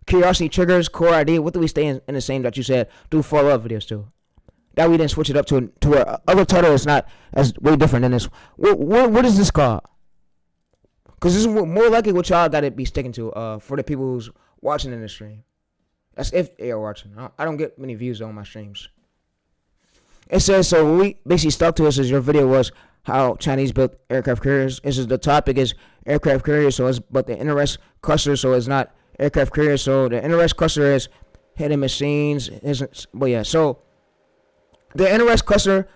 S1: Curiosity triggers, core idea. What did we stay in the same that you said do follow-up videos too? That we didn't switch it up to a other title that's not as way different than this. What is this called? Because this is more likely what y'all got to be sticking to for the people who's watching in the stream. That's if they are watching. I don't get many views on my streams. It says, so what we basically stuck to us is your video was how Chinese built aircraft carriers. This is the topic is aircraft carriers, so it's but the interest cluster, so it's not aircraft carriers. So the interest cluster is hidden machines. But yeah, so the interest cluster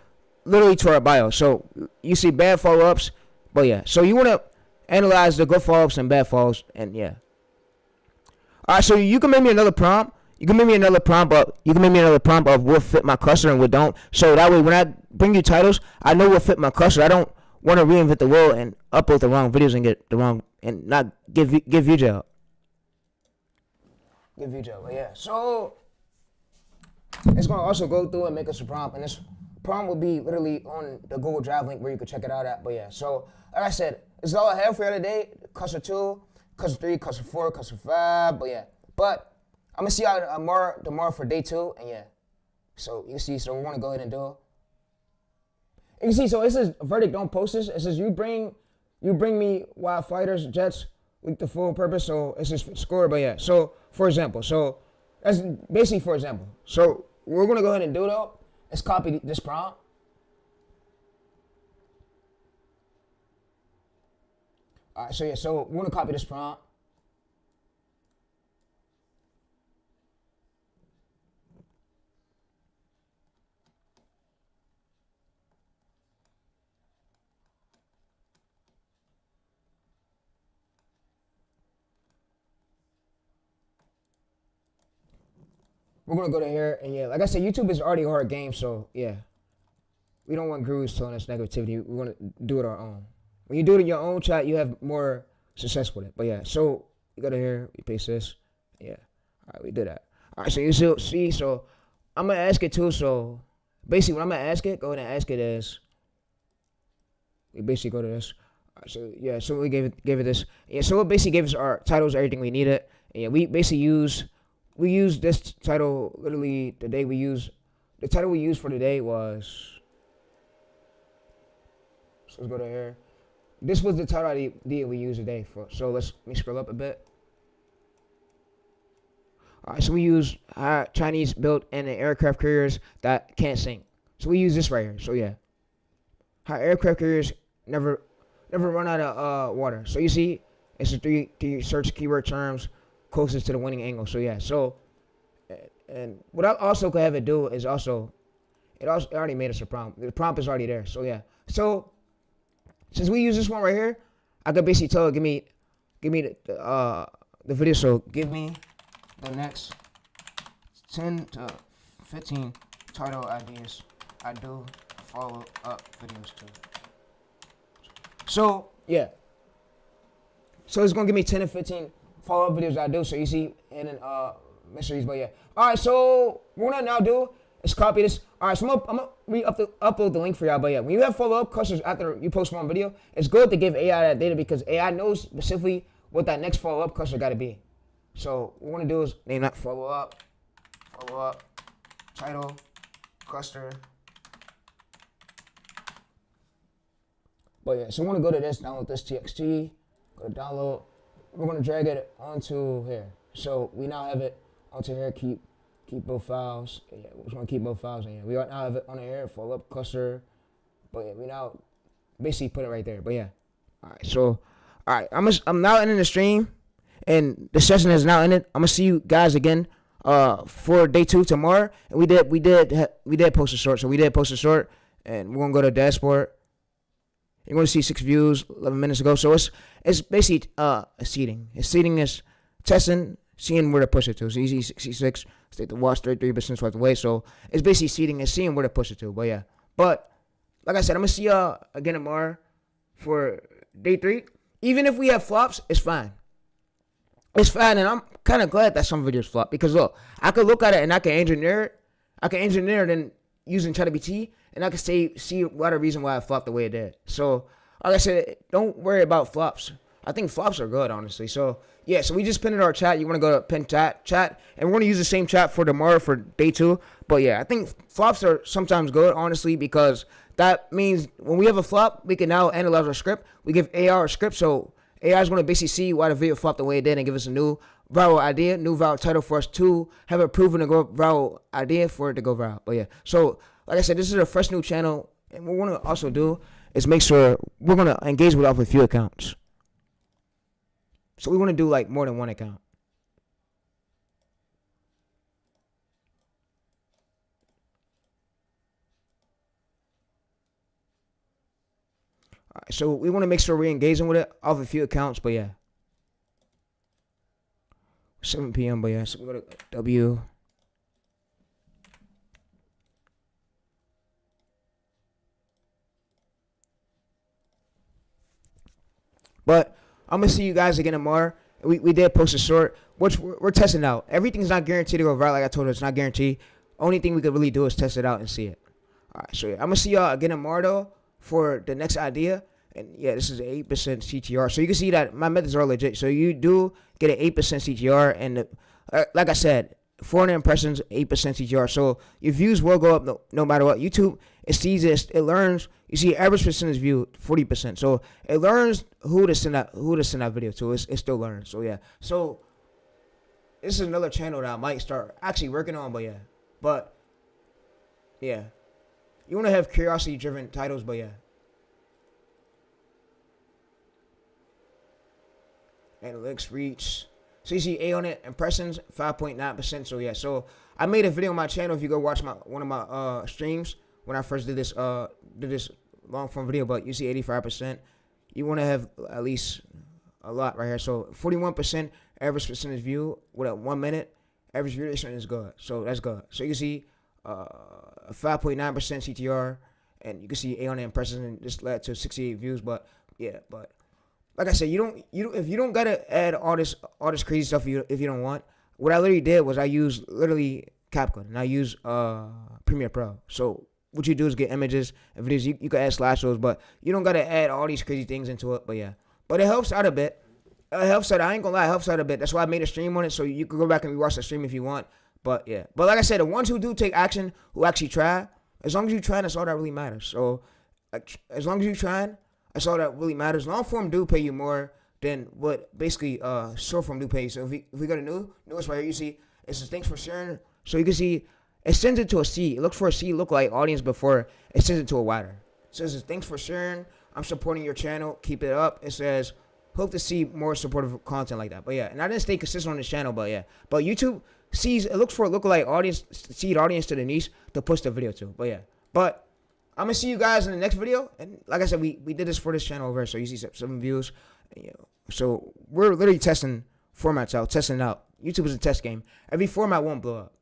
S1: literally to our bio. So you see bad follow-ups, but yeah. So you want to analyze the good follow-ups and bad follow-ups, and yeah. All right, so you can make me another prompt. You can make me another prompt of what fit my cluster and what don't. So that way, when I bring you titles, I know what fit my cluster. I don't want to reinvent the wheel and upload the wrong videos and get the wrong and not give view jail. Give view jail, but yeah. So it's gonna also go through and make us a prompt, and this prompt will be literally on the Google Drive link where you can check it out at. But yeah, so like I said, this is all I have for you today. Cluster 2, cluster 3, cluster 4, cluster 5. But yeah, but I'm gonna see y'all tomorrow for day 2, and yeah. So you see, so we want to go ahead and do. You see, so it says verdict, don't post this. It says you bring me wild fighters, jets, with the full purpose. So it's just score, but yeah. So for example, so that's basically for example. So what we're gonna go ahead and do though is copy this prompt. All right, so yeah, so we're gonna copy this prompt. We're gonna go to here, and yeah, like I said, YouTube is already a hard game, so yeah, we don't want gurus telling us negativity. We want to do it our own. When you do it in your own chat, you have more success with it. But yeah, so we go to here, we paste this, yeah. All right, we did that. All right, so you see, so I'm gonna ask it too. So basically, when I'm gonna ask it, go ahead and ask it as. We basically go to this. All right, so yeah, so we gave it this. Yeah, so it basically gave us our titles, everything we needed. And yeah, we basically use this title literally the title we used for today was, so let's go to here. This was the title idea we used today for, so let me scroll up a bit. Alright, so we use Chinese built in the aircraft carriers that can't sink. So we use this right here. So yeah, how aircraft carriers never run out of water. So you see, it's the three search keyword terms closest to the winning angle. So yeah, so and what I also could have it do is also it already made us a prompt. The prompt is already there. So yeah, so since we use this one right here, I could basically tell it give me the video. So give me the next 10 to 15 title ideas I do follow up videos to. So yeah, so it's gonna give me 10 to 15 follow-up videos I do. So you see hidden mysteries, but yeah. All right, so what I now do is copy this. All right, so I'm gonna upload the link for y'all. But yeah, when you have follow-up questions after you post one video, it's good to give AI that data because AI knows specifically what that next follow-up question got to be. So what we're gonna do is name that follow-up, title, cluster. But yeah, so we're gonna go to this, download this TXT, go to download. We're gonna drag it onto here. So we now have it onto here. Keep both files. Yeah, we're just gonna keep both files in here. We now have it on here, follow up cluster. But yeah, we now basically put it right there. But yeah, all right. So all right, I'm now ending the stream, and the session is now ended. I'm gonna see you guys again for day 2 tomorrow. And we did post a short. So we did post a short, and we're gonna go to dashboard. You're going to see 6 views 11 minutes ago. So it's basically seeding. It's seeding is testing, seeing where to push it to. So easy 66, state the watch 33% swipe away. So it's basically seeding and seeing where to push it to. But yeah. But like I said, I'm going to see y'all again tomorrow for day 3. Even if we have flops, it's fine. It's fine. And I'm kind of glad that some videos flop. Because look, I could look at it and I can engineer it. I can engineer it and using ChatGPT, and I can see what the reason why I flopped the way it did. So, like I said, don't worry about flops. I think flops are good, honestly. So, yeah, so we just pinned our chat. You want to go to pin chat, and we're going to use the same chat for tomorrow for day 2. But, yeah, I think flops are sometimes good, honestly, because that means when we have a flop, we can now analyze our script. We give AI our script, so AI is going to basically see why the video flopped the way it did and give us a new viral idea, new viral title for us to have a proven to go viral idea for it to go viral. But yeah, so like I said, this is a fresh new channel, and what we're gonna also do is make sure we're gonna engage with off a few accounts. So we want to do like more than one account. All right, so we want to make sure we're engaging with it off a few accounts, but yeah. 7 p.m. But yeah, so we go to W. But I'm gonna see you guys again tomorrow. We did post a short, which we're testing out. Everything's not guaranteed to go viral. Like I told you, it's not guaranteed. Only thing we could really do is test it out and see it. All right, so yeah, I'm gonna see y'all again tomorrow though for the next idea. And yeah, this is an 8% CTR. So you can see that my methods are legit. So you do get an 8% CTR. And like I said, 400 impressions, 8% CTR. So your views will go up no matter what. YouTube it sees this, it learns. You see, average percentage view 40%. So it learns who to send that video to. It still learns. So yeah. So this is another channel that I might start actually working on. But yeah, you want to have curiosity driven titles. But yeah. Analytics reach. So you see A on it, impressions 5.9%. So yeah, so I made a video on my channel. If you go watch one of my streams when I first did this long form video, but you see 85%. You want to have at least a lot right here. So 41% average percentage view with a 1 minute average view duration is good. So that's good. So you can see 5.9% CTR, and you can see A on the impressions, and this led to 68 views. But yeah, but like I said, if you don't gotta add all this crazy stuff if you don't want. What I literally did was I used literally CapCut, and I use Premiere Pro. So what you do is get images and videos. You can add slideshows, but you don't gotta add all these crazy things into it. But yeah, but it helps out a bit. It helps out. I ain't gonna lie, it helps out a bit. That's why I made a stream on it, so you can go back and rewatch the stream if you want. But yeah, but like I said, the ones who do take action, who actually try, as long as you try, that's all that really matters. So like, as long as you trying, that's all that really matters. Long form do pay you more than what basically short form do pay you. So if we go to newest right here, you see it says thanks for sharing. So you can see it sends it to a C. It looks for a C look like audience before it sends it to a wider. It says thanks for sharing. I'm supporting your channel. Keep it up. It says hope to see more supportive content like that. But yeah, and I didn't stay consistent on this channel, but yeah. But YouTube sees it looks for a lookalike audience, seed audience to the niche to push the video to. But yeah. But I'm gonna see you guys in the next video. And like I said, we did this for this channel over here, so you see 7 views. You know, so we're literally testing formats out, testing it out. YouTube is a test game. Every format won't blow up,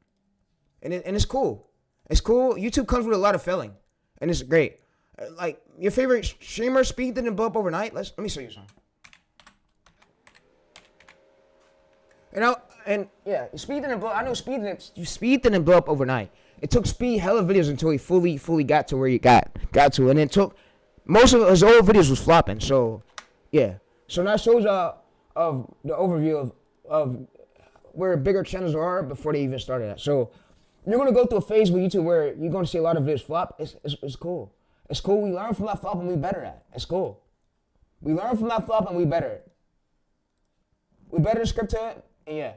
S1: and it's cool. It's cool. YouTube comes with a lot of failing, and it's great. Like your favorite streamer, speed didn't blow up overnight. Let me show you something. And yeah, speed didn't blow. I know speed didn't blow up overnight. It took speed hella videos until he fully got to where he got to, and it took most of his old videos was flopping. So yeah, so that shows of the overview of where bigger channels are before they even started that. So you're gonna go through a phase with YouTube where you're gonna see a lot of videos flop. It's cool. It's cool. We learn from that flop and we better at. It's cool. We learn from that flop and we better. We better the script to it, and yeah.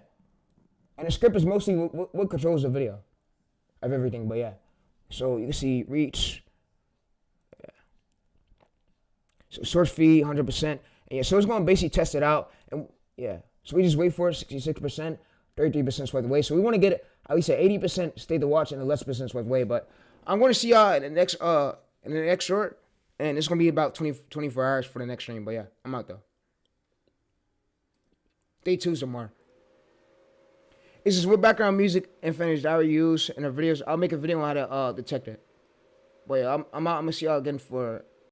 S1: And the script is mostly what controls the video of everything, but yeah. So you can see reach. Yeah. So source feed, 100%. And yeah, so it's going to basically test it out. And yeah, so we just wait for it, 66%, 33% swipe away. So we want to get at least at 80% stay to watch and the less percent swipe away. But I'm going to see y'all in the next short. And it's going to be about 24 hours for the next stream. But yeah, I'm out though. Stay tuned some more. This is what background music and finish that I use in the videos. I'll make a video on how to detect it. But yeah, I'm out. I'm gonna see y'all again for